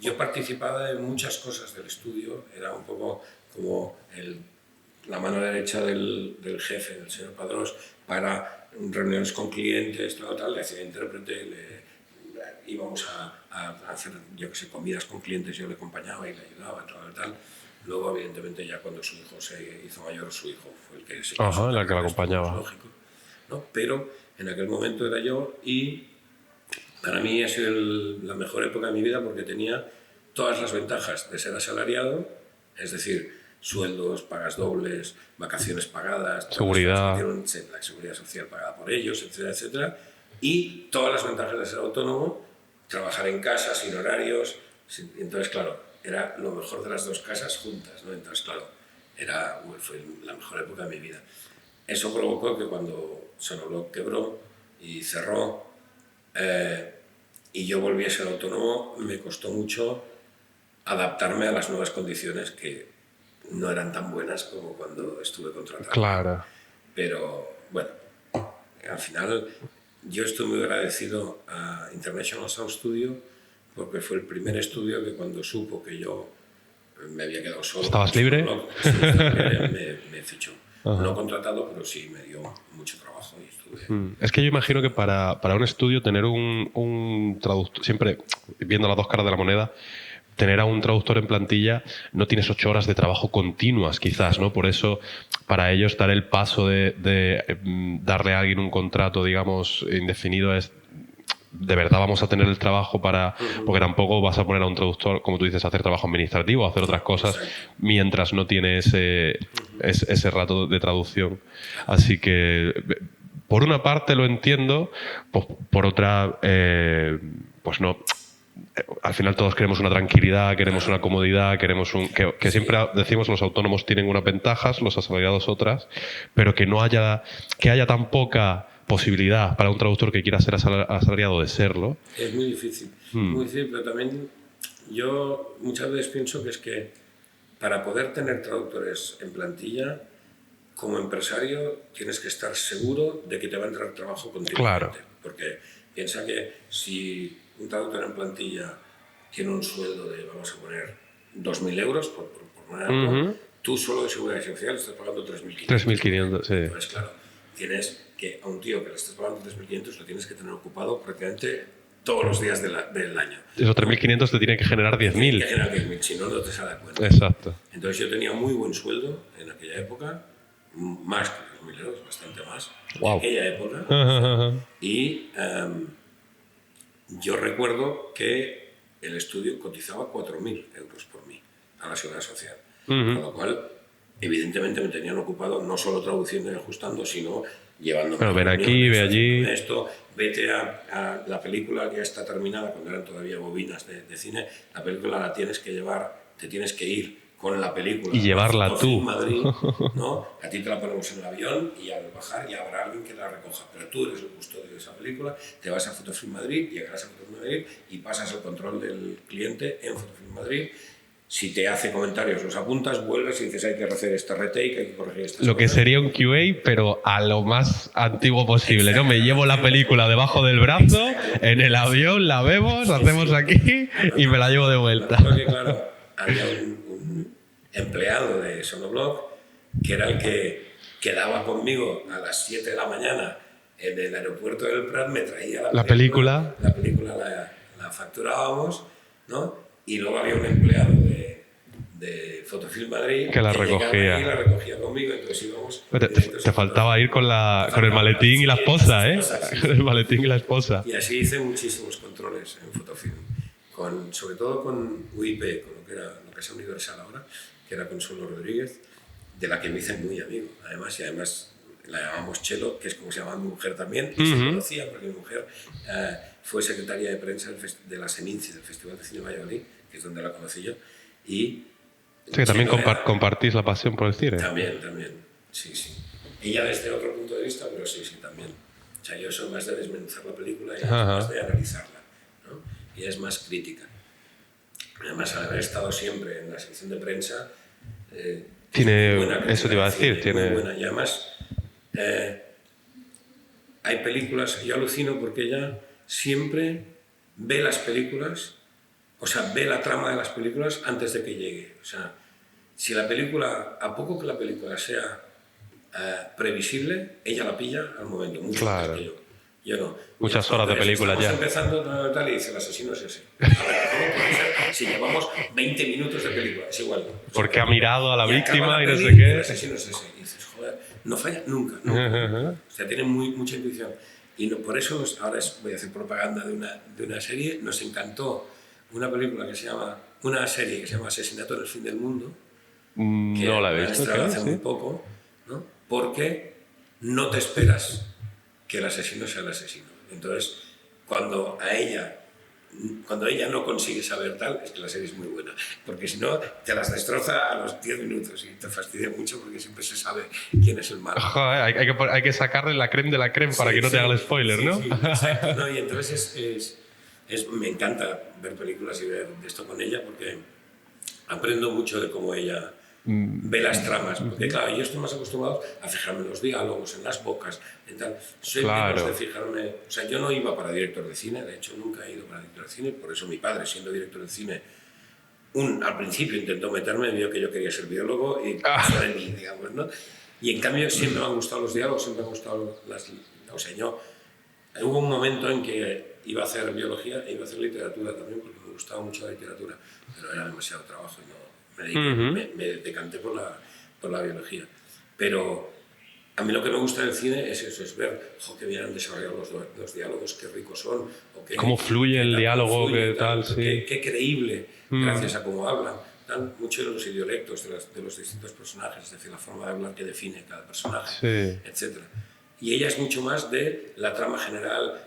Yo participaba en muchas cosas del estudio. Era un poco como la mano derecha del jefe, del señor Padrós, para reuniones con clientes, tal, le hacía intérprete, íbamos a hacer, yo que sé, comidas con clientes, yo le acompañaba y le ayudaba, tal. Luego, evidentemente, ya cuando su hijo se hizo mayor, su hijo fue el que se casó. La que la acompañaba. Lógico, ¿no? Pero en aquel momento era yo y para mí ha sido la mejor época de mi vida porque tenía todas las ventajas de ser asalariado, es decir, sueldos, pagas dobles, vacaciones pagadas, seguridad, la seguridad social pagada por ellos, etcétera, etcétera, y todas las ventajas de ser autónomo, trabajar en casa, sin horarios. Entonces, claro, era lo mejor de las dos casas juntas, ¿no? Entonces, claro, fue la mejor época de mi vida. Eso provocó que cuando Sonobloc quebró y cerró y yo volví a ser autónomo, me costó mucho adaptarme a las nuevas condiciones que no eran tan buenas como cuando estuve contratado. Claro. Pero, bueno, al final yo estoy muy agradecido a International Sound Studio porque fue el primer estudio que cuando supo que yo me había quedado solo... ¿Estabas libre? Me fichó. No contratado, pero sí me dio mucho trabajo y estuve... Es que yo imagino que para un estudio tener un traductor, siempre viendo las dos caras de la moneda, tener a un traductor en plantilla, no tienes 8 horas de trabajo continuas, quizás, ¿no? Por eso, para ellos, dar el paso de darle a alguien un contrato, digamos, indefinido es... De verdad vamos a tener el trabajo para... Porque tampoco vas a poner a un traductor, como tú dices, a hacer trabajo administrativo, a hacer otras cosas, mientras no tiene ese rato de traducción. Así que, por una parte lo entiendo, pues, por otra, pues no... Al final todos queremos una tranquilidad, queremos una comodidad, queremos que siempre decimos los autónomos tienen unas ventajas, los asalariados otras, pero que haya tan poca posibilidad para un traductor que quiera ser asalariado de serlo. Es muy difícil, muy difícil, pero también yo muchas veces pienso que es que para poder tener traductores en plantilla, como empresario tienes que estar seguro de que te va a entrar trabajo continuamente. Claro. Porque piensa que si un traductor en plantilla tiene un sueldo de, vamos a poner, 2.000 euros, por poner tú solo de seguridad social estás pagando 3.500. 3.500, sí. Entonces, claro, tienes que a un tío que le estás pagando 3.500 lo tienes que tener ocupado prácticamente todos los días del año. Esos 3.500 te tienen que generar 10.000. Tienen que generar 10.000, si no, no te sale a cuenta. Exacto. Entonces yo tenía muy buen sueldo en aquella época, más que 2.000 euros, bastante más, wow. En aquella época. Y yo recuerdo que el estudio cotizaba 4.000 euros por mí a la Seguridad Social. Con lo cual, evidentemente me tenían ocupado no solo traduciendo y ajustando, sino llevándome... Pero ven aquí, ve allí... Esto, vete a la película que ya está terminada, cuando eran todavía bobinas de cine, la película la tienes que llevar, te tienes que ir con la película. Y llevarla tú. Madrid, ¿no? A ti te la ponemos en el avión y al bajar ya habrá alguien que la recoja. Pero tú eres el custodio de esa película, te vas a Fotofilm Madrid, llegarás a Fotofilm Madrid y pasas el control del cliente en Fotofilm Madrid. Si te hace comentarios, los apuntas, vuelves y dices hay que hacer este retake, hay que corregir estas Lo cosas. que sería un QA, pero a lo más antiguo posible, ¿no? Me llevo la película debajo del brazo, en el avión, la vemos, hacemos aquí y me la llevo de vuelta. Porque, claro, había un empleado de Sonobloc que era el que quedaba conmigo a las 7 de la mañana en el aeropuerto del Prat, me traía la película. La película la facturábamos, ¿no? Y luego había un empleado de Fotofilm Madrid que la recogía. Y la recogía conmigo, entonces íbamos... Te faltaba ir con el maletín y la esposa, ¿eh? Sí. Con el maletín y la esposa. Y así hice muchísimos controles en Fotofilm sobre todo con UIP, con lo que es Universal ahora, que era Consuelo Rodríguez, de la que me hice muy amigo, además, y además la llamamos Chelo, que es como se llamaba mi mujer también, y se conocía porque mi mujer fue secretaria de prensa de la Seminci, del Festival de Cine de Valladolid, que es donde la conocí yo, y... Sí, que también compartís la pasión por el cine. También, sí. Ella desde otro punto de vista, pero sí, también. O sea, yo soy más de desmenuzar la película y más de analizarla, ¿no? Y ella es más crítica. Además, al haber estado siempre en la sección de prensa... tiene, eso te iba a decir, tiene... Muy buena. Y además, hay películas, yo alucino porque ella siempre ve las películas, o sea, ve la trama de las películas antes de que llegue. O sea, si la película, a poco que la película sea previsible, ella la pilla al momento, mucho claro. más que yo no. Muchas horas de película ya. Estamos empezando tal y dice, el asesino es ese. A ver, ¿cómo puede ser? Si llevamos 20 minutos de película, es igual. Porque ha mirado a la víctima y no sé qué. qué. El asesino es ese. Y dices, joder, no falla nunca. O sea, tiene mucha intuición. Y por eso, ahora voy a hacer propaganda de una serie, nos encantó una película que se llama, una serie que se llama Asesinato en el fin del mundo. No la he visto. Que hace muy poco, ¿no? Porque no te esperas que el asesino sea el asesino. Entonces, cuando ella no consigue saber tal, es que la serie es muy buena, porque si no, te las destroza a los 10 minutos y te fastidia mucho porque siempre se sabe quién es el malo. Joder, hay que sacarle la creme de la creme para que no te haga el spoiler, ¿no? Sí, exacto, ¿no? Y entonces me encanta ver películas y ver esto con ella porque aprendo mucho de cómo ella ve las tramas, porque claro, yo estoy más acostumbrado a fijarme en los diálogos, en las bocas, en tal. Soy menos de fijarme... O sea, yo no iba para director de cine, de hecho nunca he ido para director de cine, por eso mi padre, siendo director de cine, al principio intentó meterme, vio que yo quería ser biólogo y pasó de mí, digamos, ¿no? Y en cambio siempre me han gustado los diálogos, siempre me han gustado las... O sea, hubo un momento en que iba a hacer biología e iba a hacer literatura también, porque me gustaba mucho la literatura, pero era demasiado trabajo y no... Me decanté por la biología. Pero a mí lo que me gusta del cine es eso, es ver qué bien han desarrollado los diálogos, qué ricos son. Cómo fluye el diálogo, qué tal, sí. Qué creíble, gracias a cómo hablan. Mucho de los idiolectos de los distintos personajes, es decir, la forma de hablar que define cada personaje, etc. Y ella es mucho más de la trama general,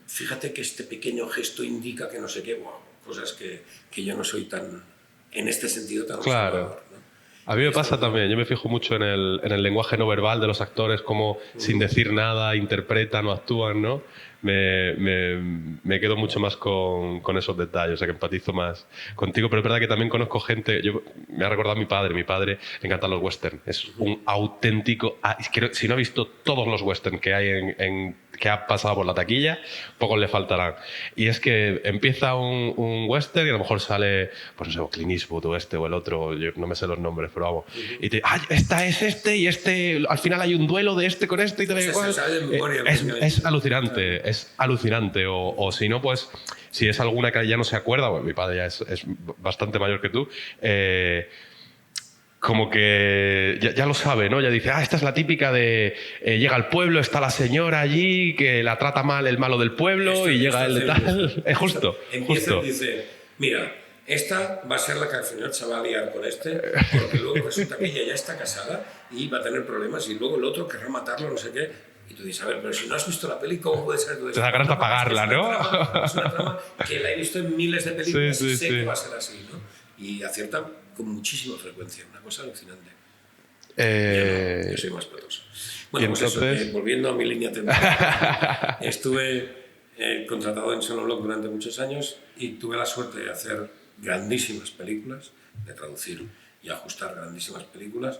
fíjate que este pequeño gesto indica que no sé qué, cosas que yo no soy tan... en este sentido tan observador, ¿no? A mí me pasa también, yo me fijo mucho en el lenguaje no verbal de los actores, cómo sin decir nada interpretan o actúan, ¿no? Me quedo mucho más con esos detalles, o sea que empatizo más contigo, pero es verdad que también conozco gente, me ha recordado a mi padre le encantan los western, es un auténtico, si no ha visto todos los western que hay que ha pasado por la taquilla, pocos le faltarán. Y es que empieza un western y a lo mejor sale, pues no sé, Clint Eastwood o el otro, yo no me sé los nombres, pero vamos, y te esta es y al final hay un duelo de con este y tal y cual. Es alucinante, o si no, pues si es alguna que ya no se acuerda, bueno, mi padre ya es bastante mayor que tú, como que ya lo sabe, ¿no? Ya dice, esta es la típica de llega al pueblo, está la señora allí, que la trata mal el malo del pueblo y llega el de tal. Es justo. Empieza y dice, mira, esta va a ser la que al final se va a liar con porque luego resulta que ella ya está casada y va a tener problemas y luego el otro querrá matarlo, no sé qué. Y tú dices, a ver, pero si no has visto la peli, ¿cómo puede ser? Te da ganas de apagarla, ¿no? Es una trama que la he visto en miles de películas y sé que va a ser así, ¿no? Y acierta con muchísima frecuencia, una cosa alucinante. Yo soy más patoso. Bueno, pues entonces... eso, volviendo a mi línea temporal, estuve contratado en Sonobloc durante muchos años y tuve la suerte de hacer grandísimas películas, de traducir y ajustar grandísimas películas.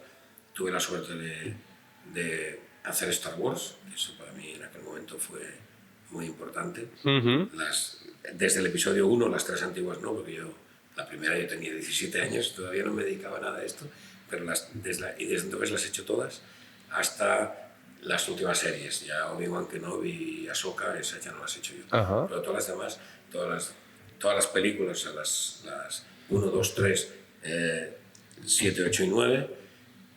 Tuve la suerte de hacer Star Wars, que eso para mí en aquel momento fue muy importante. Desde el episodio 1, las 3 antiguas no, porque la primera yo tenía 17 años, todavía no me dedicaba a nada a esto, pero desde entonces las he hecho todas, hasta las últimas series, ya Obi-Wan Kenobi y Ahsoka, esas ya no las he hecho yo. Pero todas las demás, todas las películas, las 1, 2, 3, 7, 8 y 9,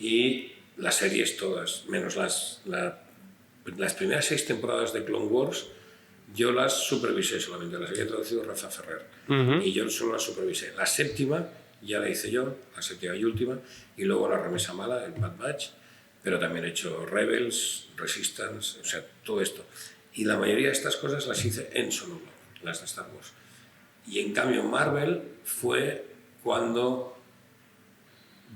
y las series todas, menos las primeras 6 temporadas de Clone Wars, yo las supervisé solamente, las había traducido Rafa Ferrer. Y yo solo las supervisé. La séptima ya la hice yo, la séptima y última, y luego la remesa mala, el Bad Batch, pero también he hecho Rebels, Resistance, o sea, todo esto. Y la mayoría de estas cosas las hice en Sonobloc, las de Star Wars. Y en cambio Marvel fue cuando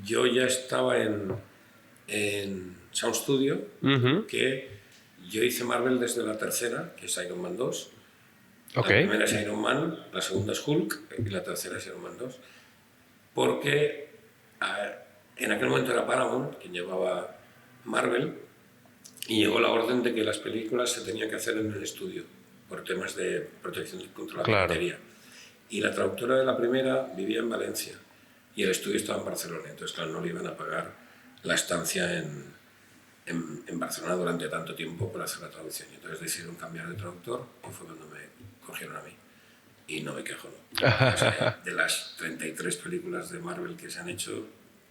yo ya estaba en Sound Studio, que yo hice Marvel desde la tercera, que es Iron Man 2. La primera es Iron Man, la segunda es Hulk y la tercera es Iron Man 2. Porque en aquel momento era Paramount quien llevaba Marvel y llegó la orden de que las películas se tenían que hacer en el estudio por temas de protección contra la piratería. Y la traductora de la primera vivía en Valencia y el estudio estaba en Barcelona. Entonces, claro, no le iban a pagar la estancia en Barcelona durante tanto tiempo por hacer la traducción. Y entonces decidieron cambiar de traductor y fue cuando me cogieron a mí. Y no me quejo, ¿no? O sea, de las 33 películas de Marvel que se han hecho,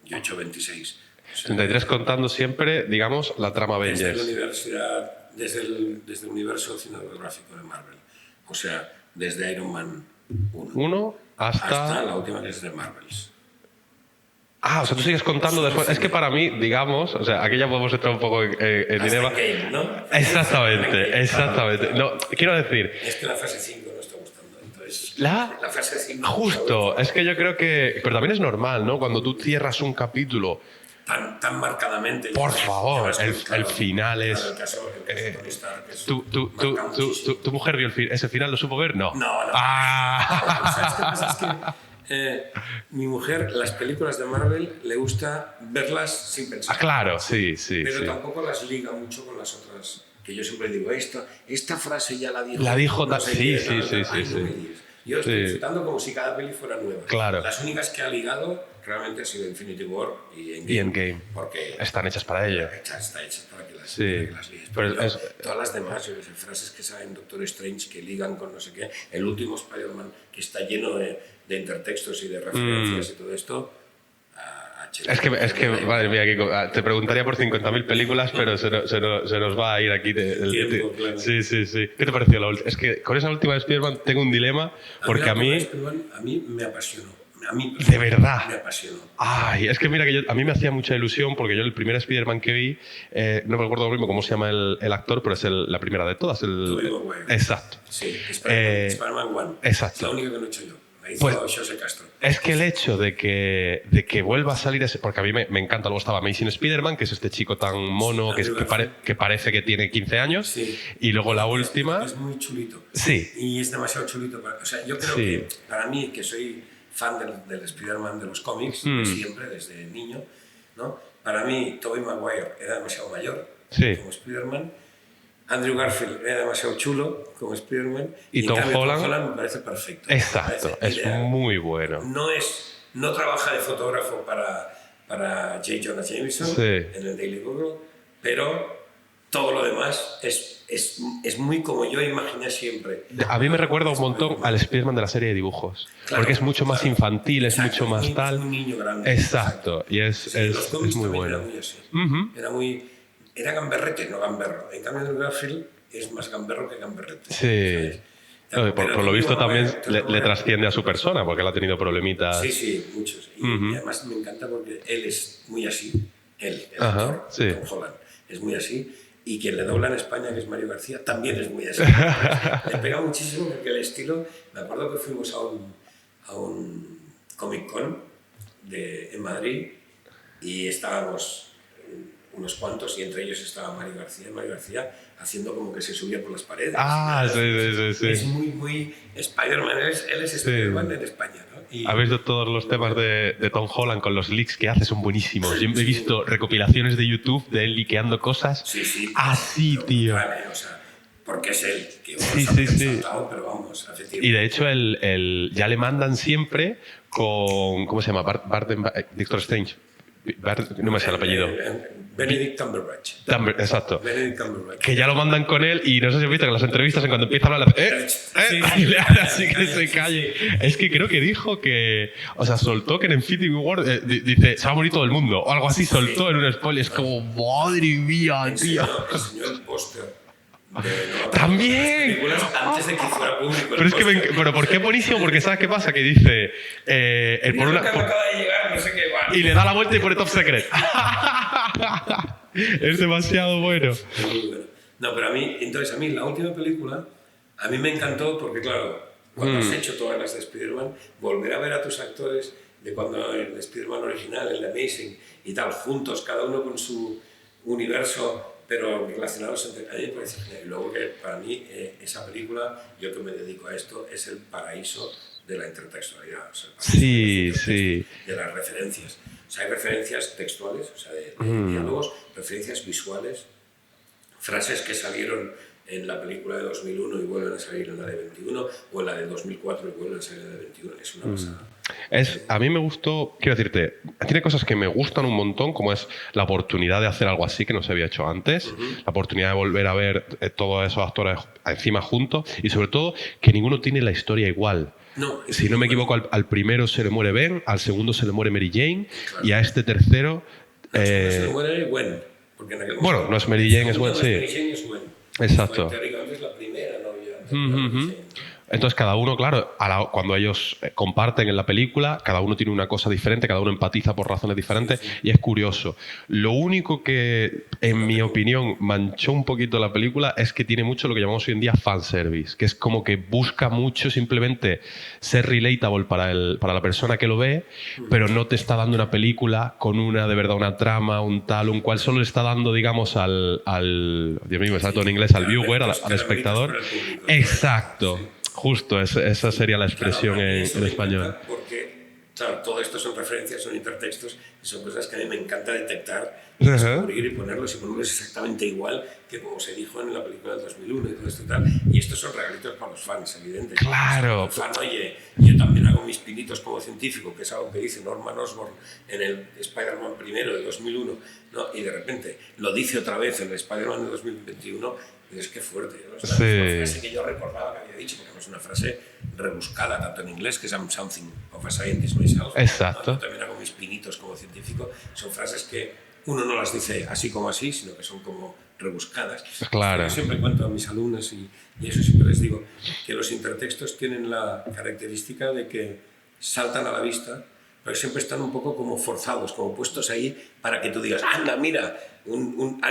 yo he hecho 26. O sea, 33 contando siempre, digamos, la trama Avengers. Desde el universo cinematográfico de Marvel. O sea, desde Iron Man 1 hasta la última que es de Marvels. O sea, tú sigues contando después. Es que para mí, digamos, o sea, aquí ya podemos entrar un poco en dilema. Game, ¿no? Exactamente. No, quiero decir... Es que la fase 5 no está gustando. Entonces, la fase 5... Justo, es que yo creo que... Pero también es normal, ¿no? Cuando tú cierras un capítulo... Tan marcadamente. Por favor, el final es... El caso de Tony Stark es ¿Tu mujer vio ese final? ¿Lo supo ver? No. No. ¿Sabes qué pasa? Es que mi mujer, las películas de Marvel, le gusta verlas sin pensar. Claro, sí. Pero tampoco las liga mucho con las otras. Que yo siempre digo, esta frase ya la dijo. La dijo... No sé qué, sí. Yo estoy disfrutando como si cada peli fuera nueva. Claro. Las únicas que ha ligado realmente ha sido Infinity War y Endgame. Porque están hechas para ello. Están hechas para que las líes. Pero todas las demás, frases que salen en Doctor Strange que ligan con no sé qué. El último Spider-Man que está lleno de intertextos y de referencias y todo esto. Es que, madre mía, Kiko, te preguntaría por 50.000 películas, pero se nos va a ir aquí. Claro. Sí. ¿Qué te pareció la última? Es que con esa última de Spider-Man tengo un dilema, porque a mí me apasionó. De verdad. Me apasionó. Ay, es que mira que a mí me hacía mucha ilusión porque yo el primer Spider-Man que vi, no me recuerdo ahora mismo cómo se llama el actor, pero es la primera de todas. Tobey Maguire. Exacto. Sí, Spider-Man 1. Exacto. Es la única que no he hecho yo. Me hizo José Castro. Es que el hecho de que vuelva a salir ese... Porque a mí me encanta, luego estaba Amazing Spider-Man, que es este chico tan mono que parece que tiene 15 años. Sí. Y luego la última... Es muy chulito. Sí. Y es demasiado chulito. O sea, yo creo que para mí, que soy fan del Spider-Man de los cómics, siempre, desde niño, ¿no? Para mí, Tobey Maguire era demasiado mayor como Spider-Man. Andrew Garfield era demasiado chulo como Spider-Man. Y Tom Holland me parece perfecto. Exacto, es muy bueno. No trabaja de fotógrafo para J. Jonah Jameson en el Daily Google, pero todo lo demás es muy como yo imaginé siempre. A mí me recuerda un montón al Spider-Man de la serie de dibujos, porque es mucho más infantil, es mucho más tal. Es un niño grande. Exacto, y es muy bueno. Era muy así. Era gamberrete, no gamberro. En cambio, Andrew Garfield es más gamberro que gamberrete. Sí. Por lo visto también le trasciende a su persona, porque él ha tenido problemitas. Sí, muchos. Y además me encanta porque él es muy así. El actor, Tom Holland, es muy así. Y quien le dobla en España, que es Mario García, también es muy así. Le pega muchísimo porque el estilo... Me acuerdo que fuimos a un Comic Con en Madrid y estábamos unos cuantos, y entre ellos estaba Mario García haciendo como que se subía por las paredes. Sí. Es muy Spider-Man, él es Spider-Man en España, ¿no? Habéis visto todos los temas de Tom Holland con los leaks que hace, son buenísimos. Yo he visto recopilaciones de YouTube de él liqueando cosas así, tío. Vale, o sea, porque es él, que saltado, pero vamos, hace tiempo. Y de hecho, ya le mandan siempre con, ¿cómo se llama? Doctor Strange. No me sé el apellido. Benedict Cumberbatch. Exacto. Benedict Cumberbatch. Que ya lo mandan con él y no sé si has visto que en las entrevistas, en cuando empieza a hablar, y le hace así que se calle. Es que creo que dijo que, o sea, soltó que en Infinity War dice, se va a morir todo el mundo, o algo así, soltó en un spoiler. Es como, madre mía, tío. Enseñó el póster ¡También! Películas antes de que fuera público. Pero es que pero ¿por qué buenísimo? Porque ¿sabes qué pasa? Que dice... acaba de llegar, no sé qué, y le da la vuelta y pone Top Secret. Es demasiado bueno. No, pero a mí la última película, a mí me encantó porque, claro, cuando has hecho todas las de Spider-Man, volver a ver a tus actores de cuando el Spider-Man original, el de Amazing y tal, juntos, cada uno con su universo, pero relacionados entre... A mí me parece genial. Y luego que para mí esa película, yo que me dedico a esto, es el paraíso de la intertextualidad. O sea, sí. De las referencias. O sea, hay referencias textuales, o sea, de diálogos, referencias visuales, frases que salieron en la película de 2001 y vuelven a salir en la de 21, o en la de 2004 y vuelven a salir en la de 21. Es una pasada. A mí me gustó, quiero decirte, tiene cosas que me gustan un montón, como es la oportunidad de hacer algo así que no se había hecho antes, la oportunidad de volver a ver todos esos actores encima juntos, y sobre todo que ninguno tiene la historia igual. No, si no me equivoco, al primero se le muere Ben, al segundo se le muere Mary Jane, y a este tercero... se le muere Gwen. Porque en aquel bueno, no es Mary Jane, es Gwen, sí. Mary Jane es Gwen. Exacto. Teóricamente es la primera novia. Entonces cada uno, claro, cuando ellos comparten en la película, cada uno tiene una cosa diferente, cada uno empatiza por razones diferentes y es curioso. Lo único que, en mi opinión, manchó un poquito la película es que tiene mucho lo que llamamos hoy en día fanservice, que es como que busca mucho simplemente ser relatable para la persona que lo ve, pero no te está dando una película con de verdad una trama, un tal, un cual, solo le está dando, digamos, al Dios mío, me sale todo en inglés, al viewer, al espectador. Exacto. Justo, esa sería la expresión en español. Porque, claro, todo esto son referencias, son intertextos, y son cosas que a mí me encanta detectar, descubrir y ponerlos exactamente igual que como se dijo en la película del 2001 y todo esto y tal. Y estos son regalitos para los fans, evidente. Claro. El fan, oye, yo también hago mis pinitos como científico, que es algo que dice Norman Osborn en el Spider-Man primero de 2001, ¿no? Y de repente lo dice otra vez en el Spider-Man de 2021. Y es que fuerte, ¿no? Es una frase que yo recordaba que había dicho, porque es una frase rebuscada, tanto en inglés, que es I'm something of a scientist myself. Exacto. Yo también hago mis pinitos como científico. Son frases que uno no las dice así como así, sino que son como rebuscadas. Claro. Yo siempre cuento a mis alumnos, y eso siempre les digo, que los intertextos tienen la característica de que saltan a la vista, pero siempre están un poco como forzados, como puestos ahí para que tú digas, anda, mira,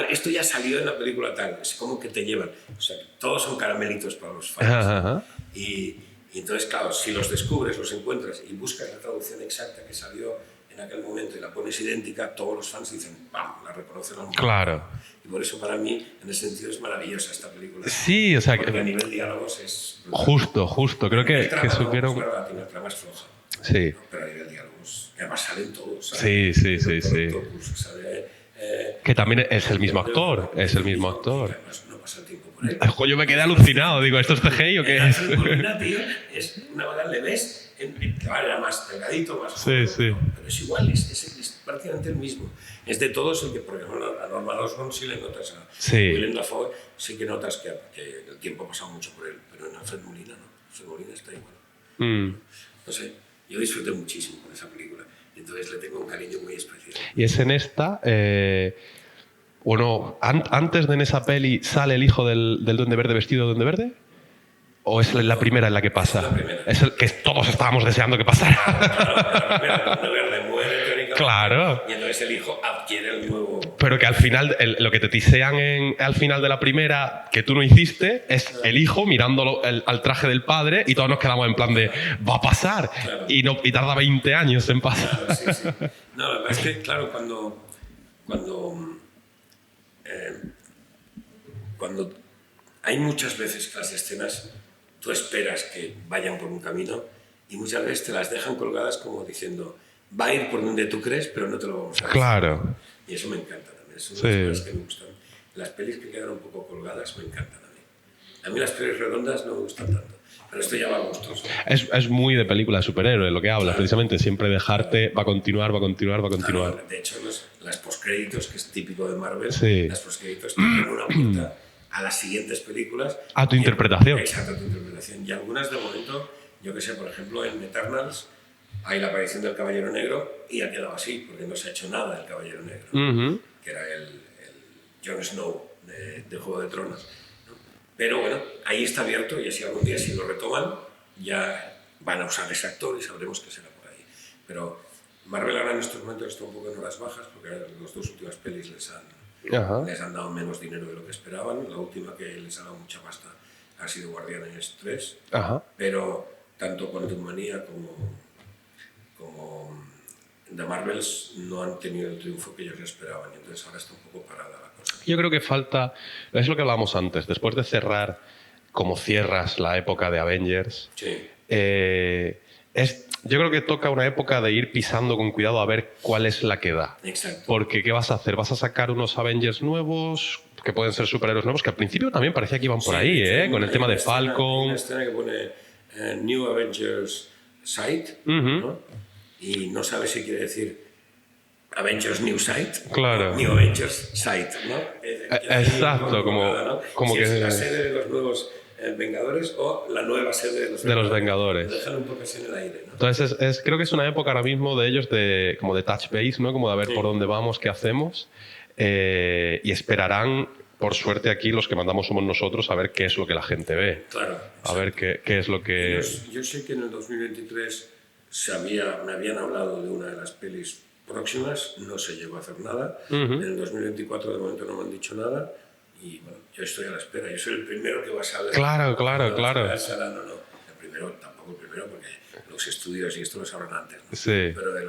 esto ya salió en la película tal. Es como que te llevan. O sea, todos son caramelitos para los fans. Y entonces, claro, si los descubres, los encuentras y buscas la traducción exacta que salió en aquel momento y la pones idéntica, todos los fans dicen, ¡pam!, la reconocen al momento. Claro. Y por eso para mí, en ese sentido, es maravillosa esta película. Sí, o sea... Porque a nivel diálogos es... Justo. Creo que supieron... No, la trama es floja. Sí. ¿No? Pero a nivel diálogos, además salen todos. Sí. Que también es el mismo actor. Es el mismo actor. No pasa el tiempo por él. Yo me quedé alucinado. Digo, ¿esto es CGI o qué es? Tío, es una bala, le ves, era más delgadito, más joven, sí. ¿No? Pero es igual, es prácticamente el mismo. Es de todos el que, por ejemplo, a Norman Osborn sí le notas, a Willem Dafoe sí que notas que el tiempo ha pasado mucho por él, pero en Alfred Molina no. Alfred Molina está igual. No sé, yo disfruté muchísimo con esa película. Entonces le tengo un cariño muy especial. Y es en esta... bueno, antes de en esa peli sale el hijo del Duende Verde vestido de Duende Verde. ¿O es la primera en la que pasa? Es la primera. Es el que todos estábamos deseando que pasara. Claro, el Duende Verde muere teóricamente. Claro. Y entonces el hijo adquiere el nuevo... Pero que al final, lo que te tisean al final de la primera, que tú no hiciste, es el hijo mirando al traje del padre y todos nos quedamos en plan de, va a pasar. Claro. Y tarda 20 años en pasar. Claro, sí. No, la verdad es que, claro, cuando hay muchas veces que las escenas tú esperas que vayan por un camino y muchas veces te las dejan colgadas como diciendo, va a ir por donde tú crees, pero no te lo vamos a decir. Claro. Y eso me encanta también. Es una de las cosas que me gustan. Las pelis que quedan un poco colgadas me encantan a mí. A mí las pelis redondas no me gustan tanto. Pero esto ya va a gustos. Es muy de película de superhéroes lo que hablas, claro. Precisamente siempre dejarte, va a continuar. Claro, de hecho, las postcréditos, que es típico de Marvel, las postcréditos tienen una puerta a las siguientes películas. A tu interpretación. Exacto, a tu interpretación. Y algunas de momento, yo que sé, por ejemplo, en Eternals hay la aparición del Caballero Negro y ha quedado así, porque no se ha hecho nada del Caballero Negro, que era el Jon Snow de Juego de Tronos. Pero bueno, ahí está abierto y así algún día si lo retoman ya van a usar ese actor y sabremos que será por ahí. Pero Marvel ahora en estos momentos está un poco en horas bajas porque las dos últimas pelis les han dado menos dinero de lo que esperaban. La última que les ha dado mucha pasta ha sido Guardianes 3. Pero tanto Quantum Manía como The Marvels no han tenido el triunfo que ellos esperaban y entonces ahora está un poco parada la cosa. Yo creo que falta, es lo que hablábamos antes, después de cerrar como cierras la época de Avengers, sí. Yo creo que toca una época de ir pisando con cuidado a ver cuál es la que da. Exacto. Porque ¿qué vas a hacer? ¿Vas a sacar unos Avengers nuevos, que pueden ser superhéroes nuevos, que al principio también parecía que iban por ahí, con el tema de Falcon? Hay una escena que pone New Avengers Site, ¿no? Y no sabe si quiere decir Avengers New Site, claro. New Avengers Site, ¿no? Exacto, como si que es la sede de los nuevos Vengadores o la nueva sede de los Vengadores. Dejan un poco así en el aire, ¿no? Entonces creo que es una época ahora mismo de ellos como de touch base, ¿no? Como de ver por dónde vamos, qué hacemos, y esperarán, por suerte aquí los que mandamos somos nosotros, a ver qué es lo que la gente ve. Claro. A ver qué es lo que... Yo sé que en el 2023 me habían hablado de una de las pelis próximas, no se llegó a hacer nada. En el 2024 de momento no me han dicho nada y bueno, yo estoy a la espera. Yo soy el primero que va a saber. Claro. No. Tampoco el primero porque los estudios y esto lo sabrán antes, ¿no? Sí. Pero de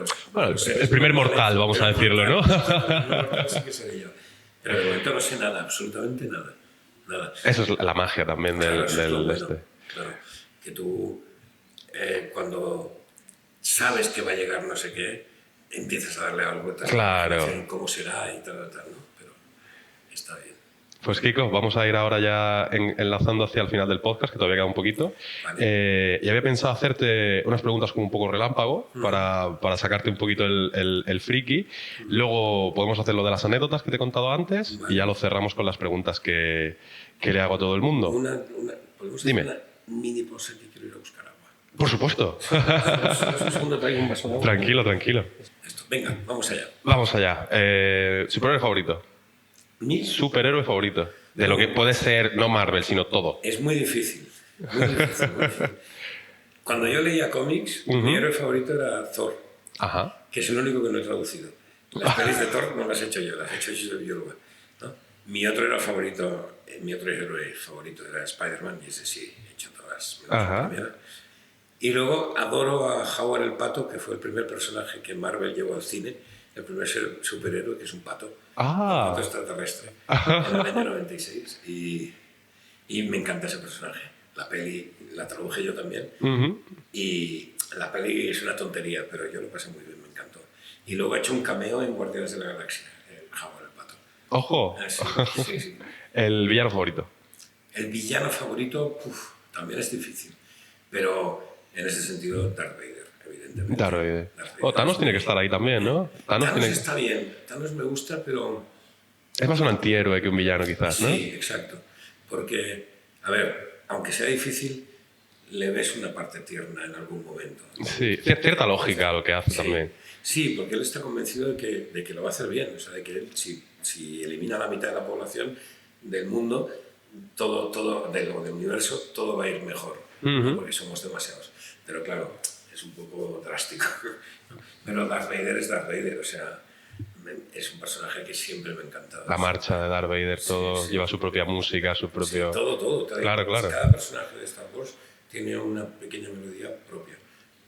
el primer mortal, vamos a decirlo, ¿no? El primer mortal sí que seré yo. Pero de momento no sé nada, absolutamente nada. Eso es la magia también del este. Claro, que tú cuando sabes que va a llegar no sé qué, empiezas a darle a vueltas. Claro. Cómo será y tal, ¿no? Pero está bien. Pues Kiko, vamos a ir ahora ya enlazando hacia el final del podcast, que todavía queda un poquito. Vale. Y había pensado hacerte unas preguntas como un poco relámpago para sacarte un poquito el friki. Luego podemos hacer lo de las anécdotas que te he contado antes, vale. Y ya lo cerramos con las preguntas que le hago a todo el mundo. ¿Podemos hacer una mini pausa que quiero ir a buscar agua? Por supuesto. Un segundo, traigo un vaso de agua. Tranquilo. Venga, vamos allá. Vamos allá. ¿Superhéroe favorito? ¿Mi superhéroe favorito? De lo que puede ser, no Marvel, sino todo. Es muy difícil. Muy difícil. Cuando yo leía cómics, mi héroe favorito era Thor. Ajá. Que es el único que no he traducido. Las pelis de Thor no las he hecho yo, las he hecho yo de bióloga, ¿no? Mi otro héroe favorito era Spider-Man, y ese sí, he hecho todas. Ajá. Y luego adoro a Howard el Pato, que fue el primer personaje que Marvel llevó al cine, el primer superhéroe, que es un pato. Un pato extraterrestre. En el año 96. Y me encanta ese personaje. La peli la traduje yo también. Y la peli es una tontería, pero yo lo pasé muy bien, me encantó. Y luego he hecho un cameo en Guardianes de la Galaxia, Howard el Pato. ¡Ojo! Sí. ¿El villano favorito? El villano favorito, también es difícil. Pero en ese sentido, Darth Vader, evidentemente. Darth Vader. Thanos tiene que estar ahí también, ¿no? Thanos está bien. Thanos me gusta, pero... Es más un antihéroe que un villano, quizás, ¿no? Sí, exacto. Porque, a ver, aunque sea difícil, le ves una parte tierna en algún momento, ¿no? Sí, cierta lógica lo que hace también. Sí, porque él está convencido de que lo va a hacer bien. O sea, de que él, si elimina la mitad de la población del mundo, todo del universo, todo va a ir mejor, ¿no? Porque somos demasiados. Pero claro, es un poco drástico. Pero Darth Vader es Darth Vader, o sea, es un personaje que siempre me ha encantado. La marcha de Darth Vader, todo lleva su propia música, su propio... Sí, todo. Claro. Cada personaje de Star Wars tiene una pequeña melodía propia,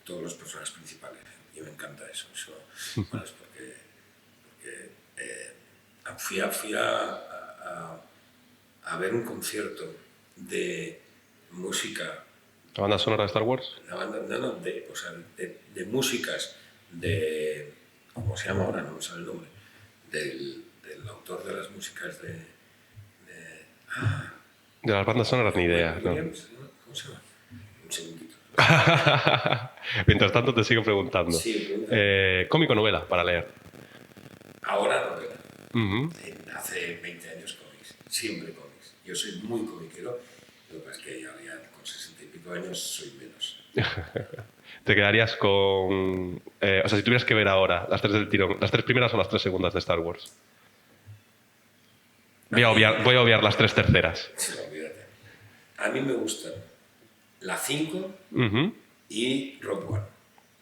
todos los personajes principales, y me encanta eso. Bueno, es porque fui a ver un concierto de música. ¿La banda sonora de Star Wars? La banda, de músicas de... ¿Cómo se llama ahora? No me sale el nombre. Del autor de las músicas de las bandas sonoras ni idea. Williams, ¿no? ¿Cómo se llama? Un segundito. Mientras tanto te sigo preguntando. Sí, ¿cómic o novela para leer? Ahora novela. Hace 20 años cómics. Siempre cómics. Yo soy muy comiquero. Lo que pasa es que ahora ya con 60 y pico años soy menos. ¿Te quedarías con... o sea, si tuvieras que ver ahora las tres del tirón, las tres primeras o las tres segundas de Star Wars? Voy a obviar las tres terceras. Sí, olvídate. A mí me gustan la 5 y Rogue One.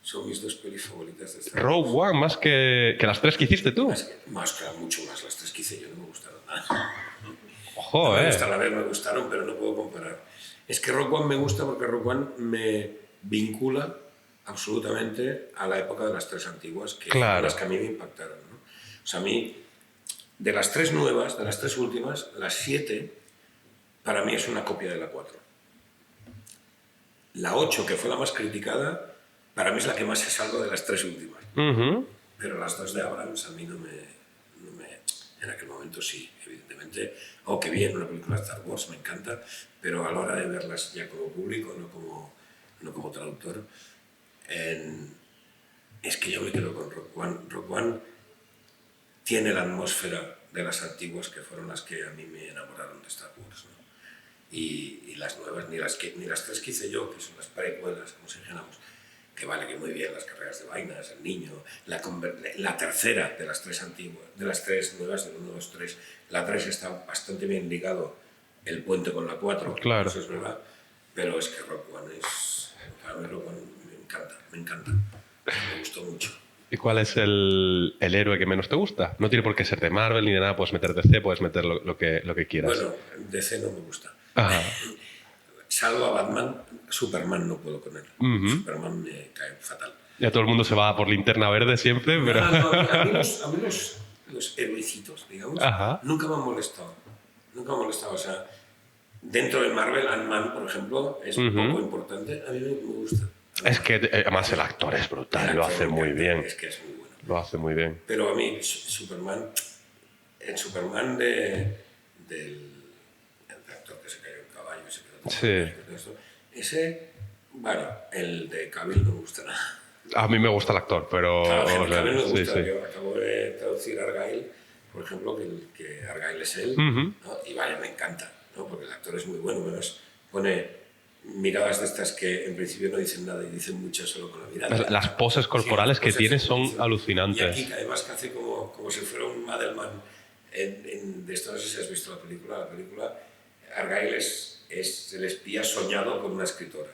Son mis dos pelis favoritas de Star Wars. Rogue One, más que las 3 que hiciste tú. Mucho más. Las 3 que hice yo no me gustaron nada. Ojo, A la vez me gustaron, pero no puedo comparar. Es que Rogue One me gusta porque Rogue One me vincula absolutamente a la época de las 3 antiguas, que claro. las que a mí me impactaron, ¿no? O sea, a mí, de las 3 nuevas, de las 3 últimas, las 7, para mí es una copia de la 4. La 8, que fue la más criticada, para mí es la que más se salva de las 3 últimas. Pero las 2 de Abrams a mí no me... En aquel momento sí, evidentemente. Oh, qué bien, una película de Star Wars, me encanta, pero a la hora de verlas ya como público, no como traductor, es que yo me quedo con Rogue One. Rogue One tiene la atmósfera de las antiguas, que fueron las que a mí me enamoraron de Star Wars, ¿no? Y las nuevas, ni las 3 que hice yo, que son las precuelas, como si dijéramos, que vale, que muy bien, las carreras de vainas, el niño, la tercera de las 3 antiguas, de las 3 nuevas, del 1, 2, 3, la 3 está bastante bien ligado el puente con la 4, claro. Eso es verdad, pero es que Rogue One para mí Rogue One me encanta, me gustó mucho. ¿Y cuál es el héroe que menos te gusta? No tiene por qué ser de Marvel ni de nada, puedes meter DC, puedes meter lo que quieras. Bueno, DC no me gusta. Ajá. Salvo a Batman, Superman no puedo con él. Superman me cae fatal. Ya todo el mundo se va por Linterna Verde siempre, pero... A mí los heroicitos, digamos, nunca me han molestado. O sea, dentro de Marvel, Ant-Man, por ejemplo, es un poco importante. A mí me gusta. Es que además el actor es brutal, lo hace muy bien. Es que es muy bueno. Lo hace muy bien. Pero a mí, Superman, el Superman del actor que se cayó en caballo, ese, bueno, el de Cavill no me gusta nada. A mí me gusta el actor, pero... Claro, Cavill me gusta. Sí. Yo acabo de traducir a Argyle, por ejemplo, que Argyle es él, ¿no? Y vale, me encanta, ¿no? Porque el actor es muy bueno, menos pone miradas de estas que en principio no dicen nada y dicen mucho solo con la mirada. Las poses corporales que tiene son alucinantes. Y aquí, además, que hace como si fuera un Madelman. De esto no sé si has visto la película. Argyle es el espía soñado por una escritora.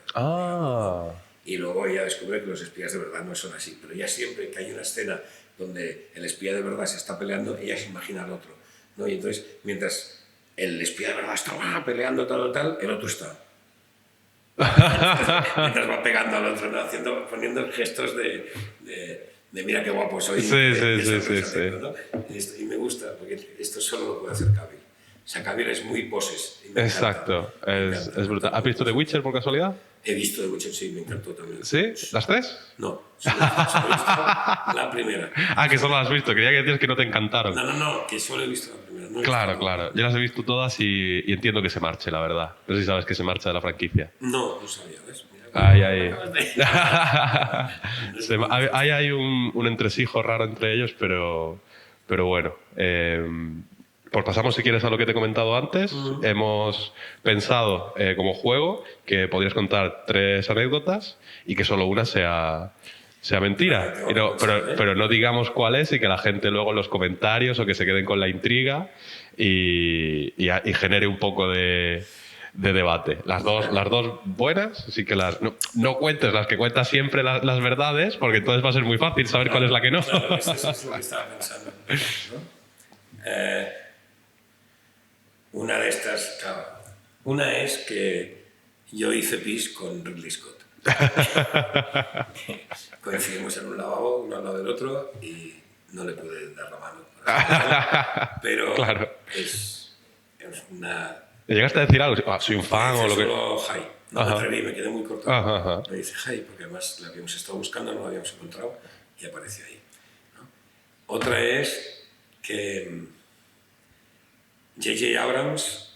Y luego ella descubre que los espías de verdad no son así. Pero ya siempre que hay una escena donde el espía de verdad se está peleando, ella se imagina al otro, ¿no? Y entonces, mientras el espía de verdad está peleando tal, el otro está... mientras va pegando al otro, ¿no? Poniendo gestos de mira qué guapo soy. Sí. ¿no? Y me gusta, porque esto solo lo puede hacer Cavill. O sea, Cavill es muy poses. Exacto, es brutal. ¿Has visto The Witcher por casualidad? He visto The Witcher, sí, me encantó también. ¿Sí? ¿Las 3? No, solo he visto la primera. Que solo las has visto, quería que decías que no te encantaron. No, que solo he visto la primera. No claro. Yo las he visto todas y entiendo que se marche, la verdad. No sé si sabes que se marcha de la franquicia. No sabía, ¿ves? Hay un entresijo raro entre ellos, pero bueno. Pues pasamos, si quieres, a lo que te he comentado antes. Hemos pensado como juego que podrías contar 3 anécdotas y que solo una sea mentira. Pero no digamos cuál es y que la gente luego en los comentarios o que se queden con la intriga y genere un poco de debate. Las dos buenas, así que no cuentes las que cuentas siempre las verdades, porque entonces va a ser muy fácil saber cuál es la que no. Claro, eso es lo que estaba pensando, ¿no? Una de estas, claro, una es que yo hice pis con Ridley Scott. Coincidimos en un lavabo, uno al lado del otro, y no le pude dar la mano. Pero claro. es una... ¿Le llegaste a decir algo? Soy un fan o lo que... Solo hi. No me atreví, me quedé muy corto. Me dice hi, porque además la habíamos estado buscando, no la habíamos encontrado, y apareció ahí, ¿no? Otra es que J.J. Abrams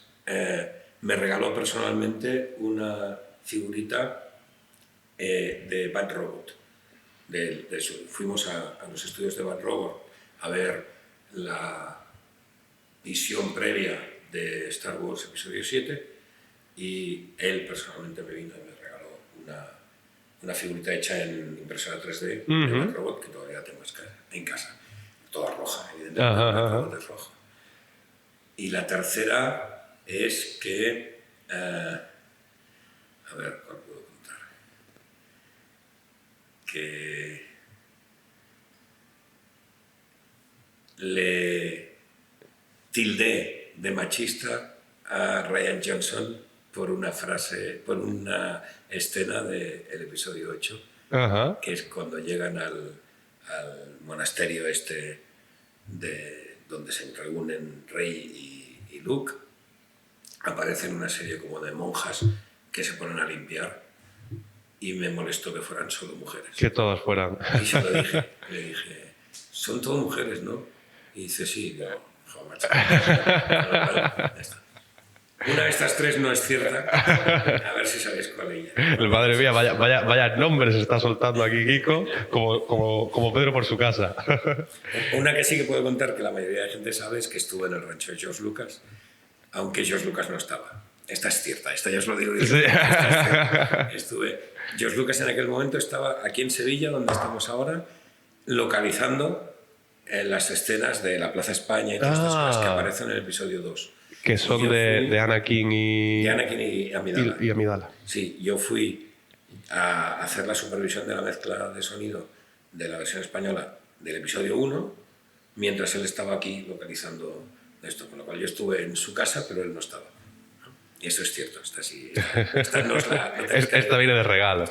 me regaló personalmente una figurita de Bad Robot. Fuimos a los estudios de Bad Robot a ver la visión previa de Star Wars Episodio 7 y él personalmente me vino y me regaló una figurita hecha en impresora 3D de Bad Robot que todavía tengo en casa. Toda roja, evidentemente. Bad Robot es roja. Y la tercera es que A ver, ¿cuál puedo contar? Que le tildé de machista a Ryan Johnson por una frase, por una escena del episodio 8, Ajá. que es cuando llegan al monasterio este donde se reúnen Rey y Luke. Aparecen una serie como de monjas que se ponen a limpiar y me molestó que fueran solo mujeres. Que todas fueran. Y se lo dije, le dije, son todas mujeres, ¿no? Y dice, sí, no, macho. Ya está. Una de estas tres no es cierta. A ver si sabéis cuál es ella. Madre mía, vaya nombres está soltando aquí Kiko, como Pedro por su casa. Una que sí que puedo contar, que la mayoría de gente sabe, es que estuve en el rancho de George Lucas, aunque George Lucas no estaba. Esta es cierta, esta ya os lo digo. Sí. George Lucas en aquel momento estaba aquí en Sevilla, donde estamos ahora, localizando las escenas de la Plaza España y todas estas cosas que aparecen en el episodio 2. Que son de Anakin y... De Anakin y Amidala. Y Amidala. Sí, yo fui a hacer la supervisión de la mezcla de sonido de la versión española del episodio 1, mientras él estaba aquí localizando esto, con lo cual yo estuve en su casa, pero él no estaba. Y eso es cierto, esta no es la... Esta viene de regalo.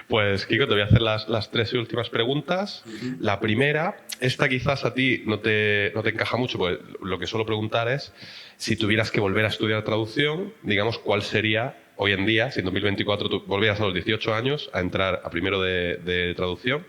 Pues, Kiko, te voy a hacer las tres últimas preguntas. La primera, esta quizás a ti no te encaja mucho, porque lo que suelo preguntar es, si tuvieras que volver a estudiar traducción, digamos, ¿cuál sería hoy en día, si en 2024 tú volvieras a los 18 años a entrar a primero de traducción,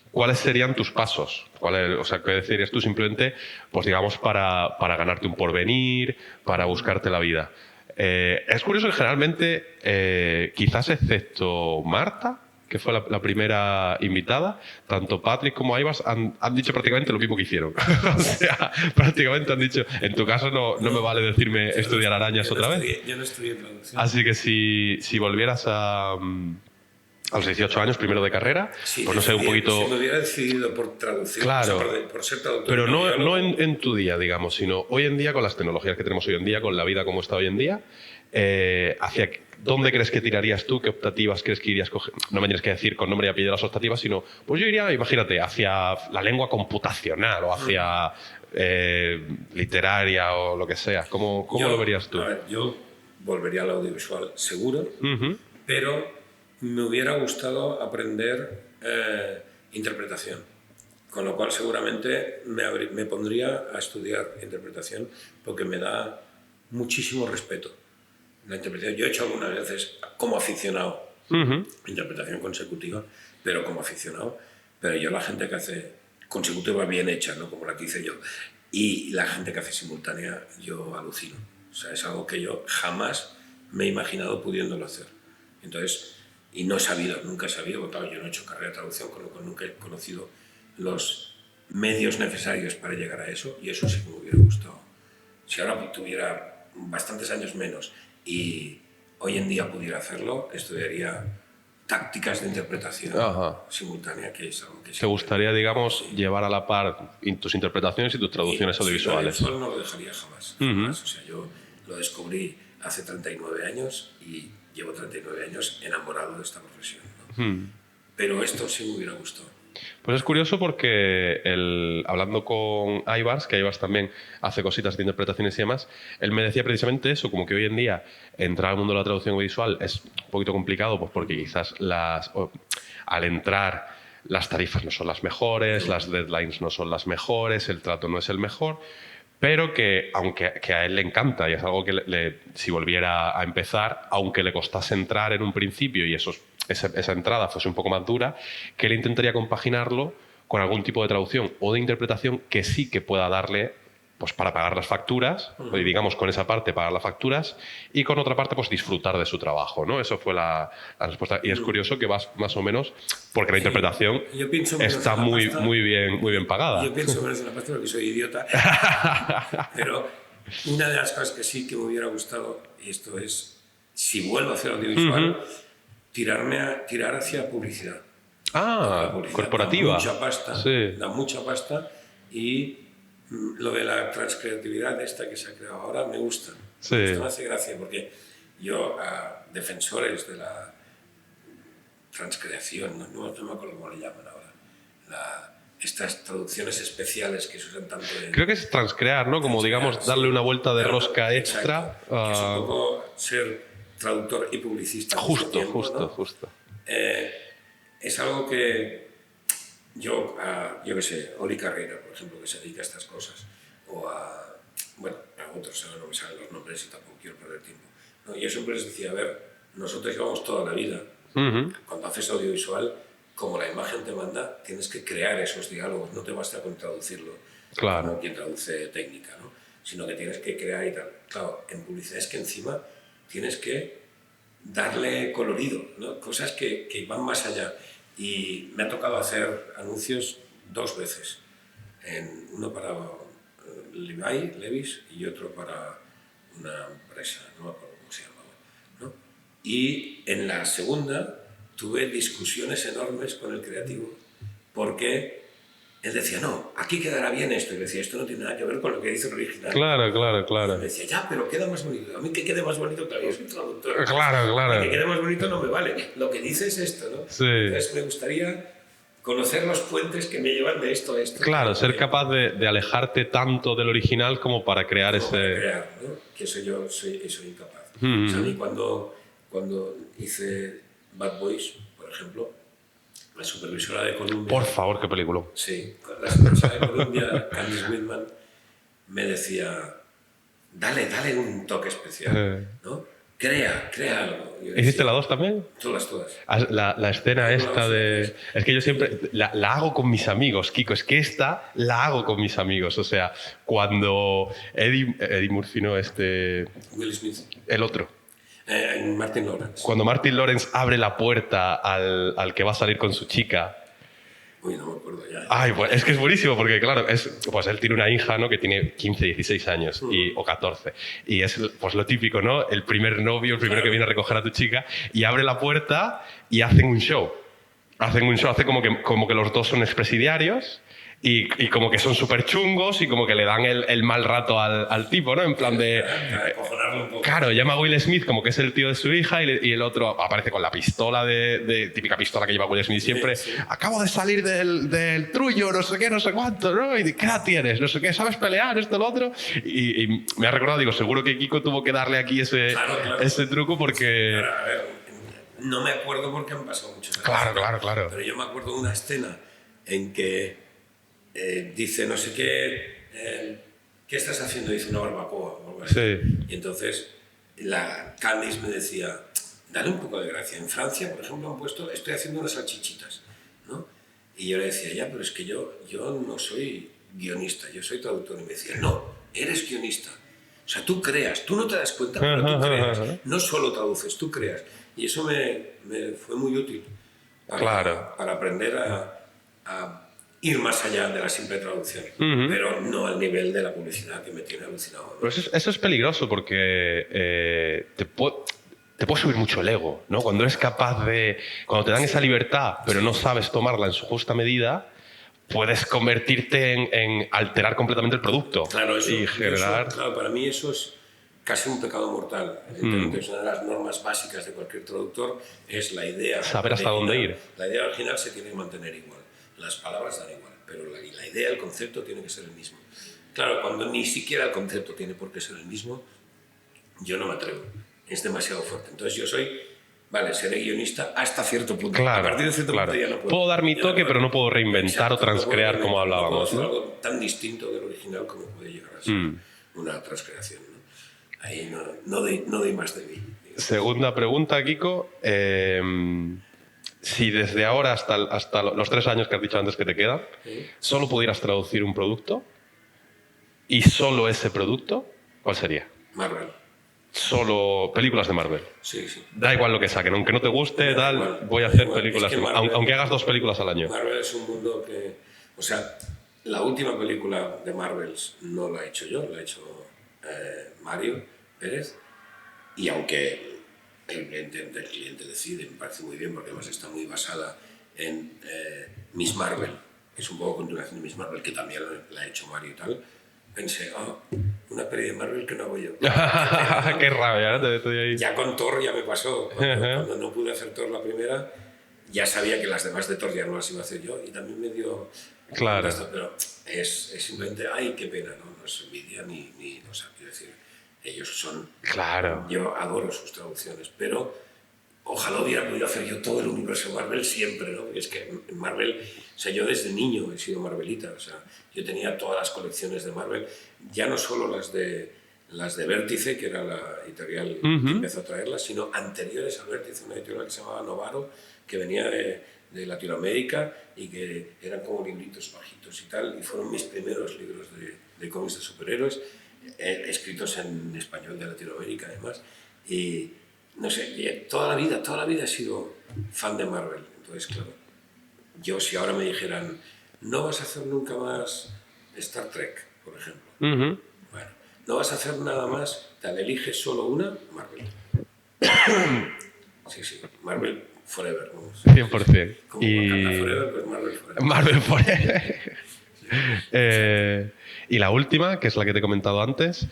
¿cuáles serían tus pasos? O sea, ¿qué decidirías tú simplemente, pues digamos, para ganarte un porvenir, para buscarte la vida? Es curioso que generalmente, quizás excepto Marta, que fue la primera invitada, tanto Patrick como Aivas han dicho prácticamente lo mismo que hicieron. O sea, prácticamente han dicho, en tu caso no me vale decirme estudiar arañas otra vez. Yo no estudié traducción. Así que si volvieras a los 18 años, primero de carrera, sí, pues no sé, un poquito... Si me hubiera decidido por traducción, claro, o sea, por ser traductor... pero no en tu día, digamos, sino hoy en día, con las tecnologías que tenemos hoy en día, con la vida como está hoy en día, ¿hacia dónde crees que tirarías tú? ¿Qué optativas crees que irías a coger? No me tienes que decir con nombre y apellido las optativas, sino, pues yo iría, imagínate, hacia la lengua computacional o hacia literaria o lo que sea. ¿Cómo lo verías tú? A ver, yo volvería al audiovisual seguro, pero me hubiera gustado aprender interpretación, con lo cual seguramente me pondría a estudiar interpretación porque me da muchísimo respeto la interpretación. Yo he hecho algunas veces como aficionado interpretación consecutiva, pero como aficionado, pero yo la gente que hace consecutiva bien hecha, ¿no? Como la que hice yo, y la gente que hace simultánea, yo alucino. O sea, es algo que yo jamás me he imaginado pudiéndolo hacer. Entonces, y no he sabido, nunca he sabido, porque claro, yo no he hecho carrera de traducción, con lo cual nunca he conocido los medios necesarios para llegar a eso, y eso sí que me hubiera gustado. Si ahora tuviera bastantes años menos y hoy en día pudiera hacerlo, estudiaría tácticas de interpretación simultánea, que es algo que ¿te gustaría, digamos, llevar a la par tus interpretaciones y tus traducciones audiovisuales? Sí, no lo dejaría jamás. O sea, yo lo descubrí hace 39 años y llevo 39 años enamorado de esta profesión, ¿no? Pero esto sí me hubiera gustado. Pues es curioso porque hablando con Aivars, que Aivars también hace cositas de interpretaciones y demás, él me decía precisamente eso, como que hoy en día entrar al mundo de la traducción audiovisual es un poquito complicado, pues porque quizás al entrar las tarifas no son las mejores, las deadlines no son las mejores, el trato no es el mejor, pero que aunque a él le encanta y es algo que si volviera a empezar, aunque le costase entrar en un principio y esa entrada fuese un poco más dura, que él intentaría compaginarlo con algún tipo de traducción o de interpretación que sí que pueda darle, pues para pagar las facturas, y digamos con esa parte pagar las facturas y con otra parte pues disfrutar de su trabajo, ¿no? Eso fue la respuesta. Y es curioso que vas más o menos, porque la interpretación está muy bien pagada. Yo pienso menos en la pasta porque soy idiota. Pero una de las cosas que sí que me hubiera gustado, y esto es, si vuelvo a hacer audiovisual, tirar hacia publicidad. Publicidad corporativa. Da mucha pasta y lo de la transcreatividad esta que se ha creado ahora me gusta. Sí. Esto me hace gracia porque yo defensores de la transcreación, no me acuerdo cómo le llaman ahora, estas traducciones especiales que se usan tanto en... Creo que es transcrear, ¿no? Como, digamos, darle una vuelta de rosca extra. Que es un poco ser traductor y publicista. Justo, tiempo, justo, ¿no? justo. Es algo que yo qué sé, Oli Carrera, por ejemplo, que se dedica a estas cosas, o a otros, ahora no me salen los nombres y tampoco quiero perder tiempo. ¿No? Yo siempre les decía, a ver, nosotros llevamos toda la vida, cuando haces audiovisual, como la imagen te manda, tienes que crear esos diálogos, no te basta con traducirlo, claro, como quien traduce técnica, ¿no? Sino que tienes que crear y tal. Claro, en publicidad es que encima tienes que darle colorido, ¿no? Cosas que van más allá. Y me ha tocado hacer anuncios 2 veces, uno para Levi's y otro para una empresa, no me acuerdo cómo se llamaba, ¿no? Y en la segunda tuve discusiones enormes con el creativo, porque él decía, no, aquí quedará bien esto, y decía, esto no tiene nada que ver con lo que dice el original. Claro, claro, claro. Y me decía, ya, pero queda más bonito. A mí que quede más bonito, claro, yo soy traductor. Claro, claro. Que quede más bonito no me vale. Lo que dice es esto, ¿no? Sí. Entonces me gustaría conocer los puentes que me llevan de esto a esto. Claro, ser capaz de alejarte tanto del original como para crear ese... Para crear, ¿no? Que eso yo soy incapaz. O sea, a mí cuando hice Bad Boys, por ejemplo, la supervisora de Columbia... Por favor, qué película. Sí, la supervisora de Columbia, Candice Whitman, me decía, dale un toque especial, ¿no? Crea algo. ¿Hiciste la 2 también? Todas. La escena esta de... Es que yo siempre... La hago con mis amigos, Kiko. Es que esta la hago con mis amigos. O sea, cuando Eddie Murphy, ¿no? Will Smith. El otro. Martin Lawrence. Cuando Martin Lawrence abre la puerta al que va a salir con su chica... Uy, no me acuerdo ya. Ay, pues es que es buenísimo porque, claro, pues él tiene una hija, ¿no? Que tiene 15, 16 años o 14. Y es pues lo típico, ¿no? El primer novio, el primero que viene a recoger a tu chica y abre la puerta y hacen un show. Hace como que los dos son expresidiarios y como que son súper chungos y como que le dan el mal rato al tipo, ¿no? En plan de... Claro, llama a Will Smith como que es el tío de su hija y el otro aparece con la pistola típica pistola que lleva Will Smith siempre. Sí. Acabo de salir del trullo, no sé qué, no sé cuánto, ¿no? Y ¿qué edad tienes? No sé qué, ¿sabes pelear? Esto, lo otro. Y me ha recordado, digo, seguro que Kiko tuvo que darle aquí ese truco porque... Claro, a ver, no me acuerdo porque han pasado muchos años. Claro. Pero yo me acuerdo de una escena en que dice, no sé qué, ¿qué estás haciendo? Dice una barbacoa o algo así. Sí. Y entonces la Candice me decía, dale un poco de gracia. En Francia, por ejemplo, han puesto, estoy haciendo unas salchichitas, ¿no? Y yo le decía, ya, pero es que yo no soy guionista, yo soy traductor. Y me decía, no, eres guionista. O sea, tú creas, tú no te das cuenta, pero tú creas. No solo traduces, tú creas. Y eso me fue muy útil para aprender a ir más allá de la simple traducción, pero no al nivel de la publicidad que me tiene alucinado, ¿no? Pero eso es peligroso porque te puede subir mucho el ego, ¿no? Cuando eres capaz cuando te dan esa libertad, pero no sabes tomarla en su justa medida, puedes convertirte en alterar completamente el producto. Claro, generar... claro, para mí eso es casi un pecado mortal. Entonces, una de las normas básicas de cualquier traductor es la idea. Saber hasta dónde ir. La idea original se tiene que mantener igual. Las palabras dan igual, pero la idea, el concepto tiene que ser el mismo. Claro, cuando ni siquiera el concepto tiene por qué ser el mismo, yo no me atrevo. Es demasiado fuerte. Entonces yo seré guionista hasta cierto punto. Claro, a partir de cierto punto ya no puedo. Puedo dar mi toque, pero no puedo reinventar o transcrear como hablábamos. No puedo hacer algo tan distinto del original como puede llegar a ser una transcreación, ¿no? Ahí no doy más de mí. Segunda pregunta, Kiko. Si desde ahora hasta los 3 años que has dicho antes que te quedan, solo pudieras traducir un producto y solo ese producto, ¿cuál sería? Marvel. Solo películas de Marvel. Sí. Da igual lo que saquen, aunque no te guste, voy a hacer películas. Es que Marvel, aunque hagas 2 películas al año. Marvel es un mundo que... O sea, la última película de Marvels no la he hecho yo, la ha hecho Mario Pérez. Y aunque el cliente decide, me parece muy bien, porque además está muy basada en Miss Marvel, que es un poco continuación de Miss Marvel, que también la ha hecho Mario y tal, pensé, una peli de Marvel que no hago yo. Qué rabia, ¿no? Estoy ahí. Ya con Thor ya me pasó. Cuando no pude hacer Thor la primera, ya sabía que las demás de Thor ya no las iba a hacer yo y también me dio... Claro. Pero es simplemente, ay, qué pena, ¿no? No es envidia ni o sea, quiero decir, ellos son... Claro. Yo adoro sus traducciones, pero ojalá hubiera podido hacer yo todo el universo Marvel siempre, ¿no? Porque es que en Marvel, o sea, yo desde niño he sido Marvelita, o sea, yo tenía todas las colecciones de Marvel, ya no solo las de Vértice, que era la editorial que empezó a traerlas, sino anteriores a Vértice, una editorial que se llamaba Novaro, que venía de Latinoamérica y que eran como libritos bajitos y tal, y fueron mis primeros libros de cómics de superhéroes, escritos en español de Latinoamérica además, y no sé, toda la vida he sido fan de Marvel, entonces claro, yo si ahora me dijeran, no vas a hacer nunca más Star Trek, por ejemplo, bueno, no vas a hacer nada más, tal, eliges solo una, Marvel. Sí, Marvel Forever. Vamos. 100%. Como Wakanda Forever, pues Marvel Forever. Marvel Forever. Y la última, que es la que te he comentado antes,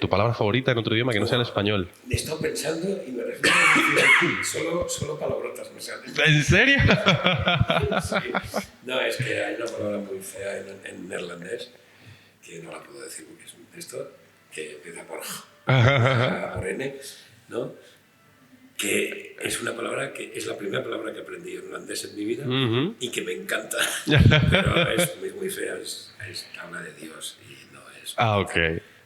tu palabra favorita en otro idioma que no sea el español. He estado pensando y me refiero a solo palabrotas me salen. ¿En serio? Sí. No, es que hay una palabra muy fea en neerlandés que no la puedo decir porque es un texto que empieza por N, ¿no? Que es una palabra que es la primera palabra que aprendí en holandés en mi vida y que me encanta, pero es muy fea, habla de Dios y no es... Ok.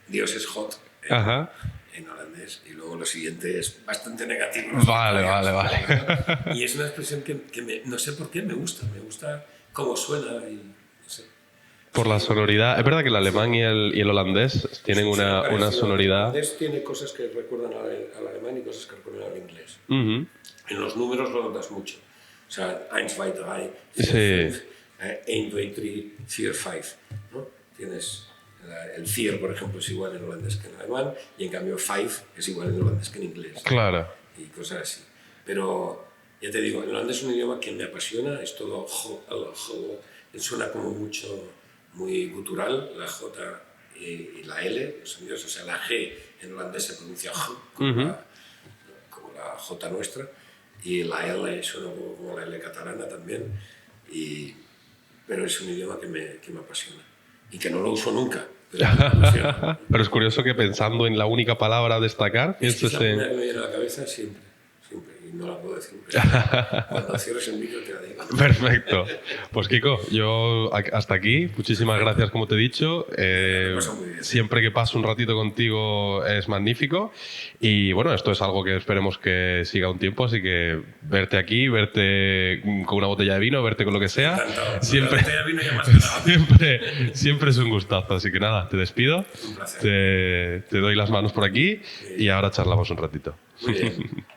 Dios es hot en holandés y luego lo siguiente es bastante negativo. Vale. Y es una expresión que no sé por qué me gusta cómo suena y no sé. Por la sonoridad. Es verdad que el alemán y el holandés tienen una sonoridad... El holandés tiene cosas que recuerdan al alemán y cosas que recuerdan al inglés. En los números lo notas mucho. O sea, 1, 2, 3, 4, 5, 1, 2, 3, 4, 5. ¿No? Tienes el 4, por ejemplo, es igual en holandés que en alemán y en cambio 5 es igual en holandés que en inglés. Claro. Y cosas así. Pero ya te digo, el holandés es un idioma que me apasiona, es todo suena como mucho... muy gutural, la J y la L, los sonidos, o sea, la G en holandés se pronuncia G, como la J nuestra, y la L suena como la L catalana también, pero es un idioma que me apasiona y que no lo uso nunca. Pero, me apasiona. Pero es curioso que pensando en la única palabra a destacar, es la primera que me viene a la cabeza siempre. Y no la puedo decir. Cuando cierres el micro te la digo. Perfecto. Pues Kiko, yo hasta aquí. Muchísimas gracias, como te he dicho. Siempre que paso un ratito contigo es magnífico. Y bueno, esto es algo que esperemos que siga un tiempo, así que verte aquí, verte con una botella de vino, verte con lo que sea. Encantado. Siempre, Una botella de vino ya más que siempre es un gustazo. Así que nada, te despido. Un placer. Te doy las manos por aquí y ahora charlamos un ratito. Muy bien.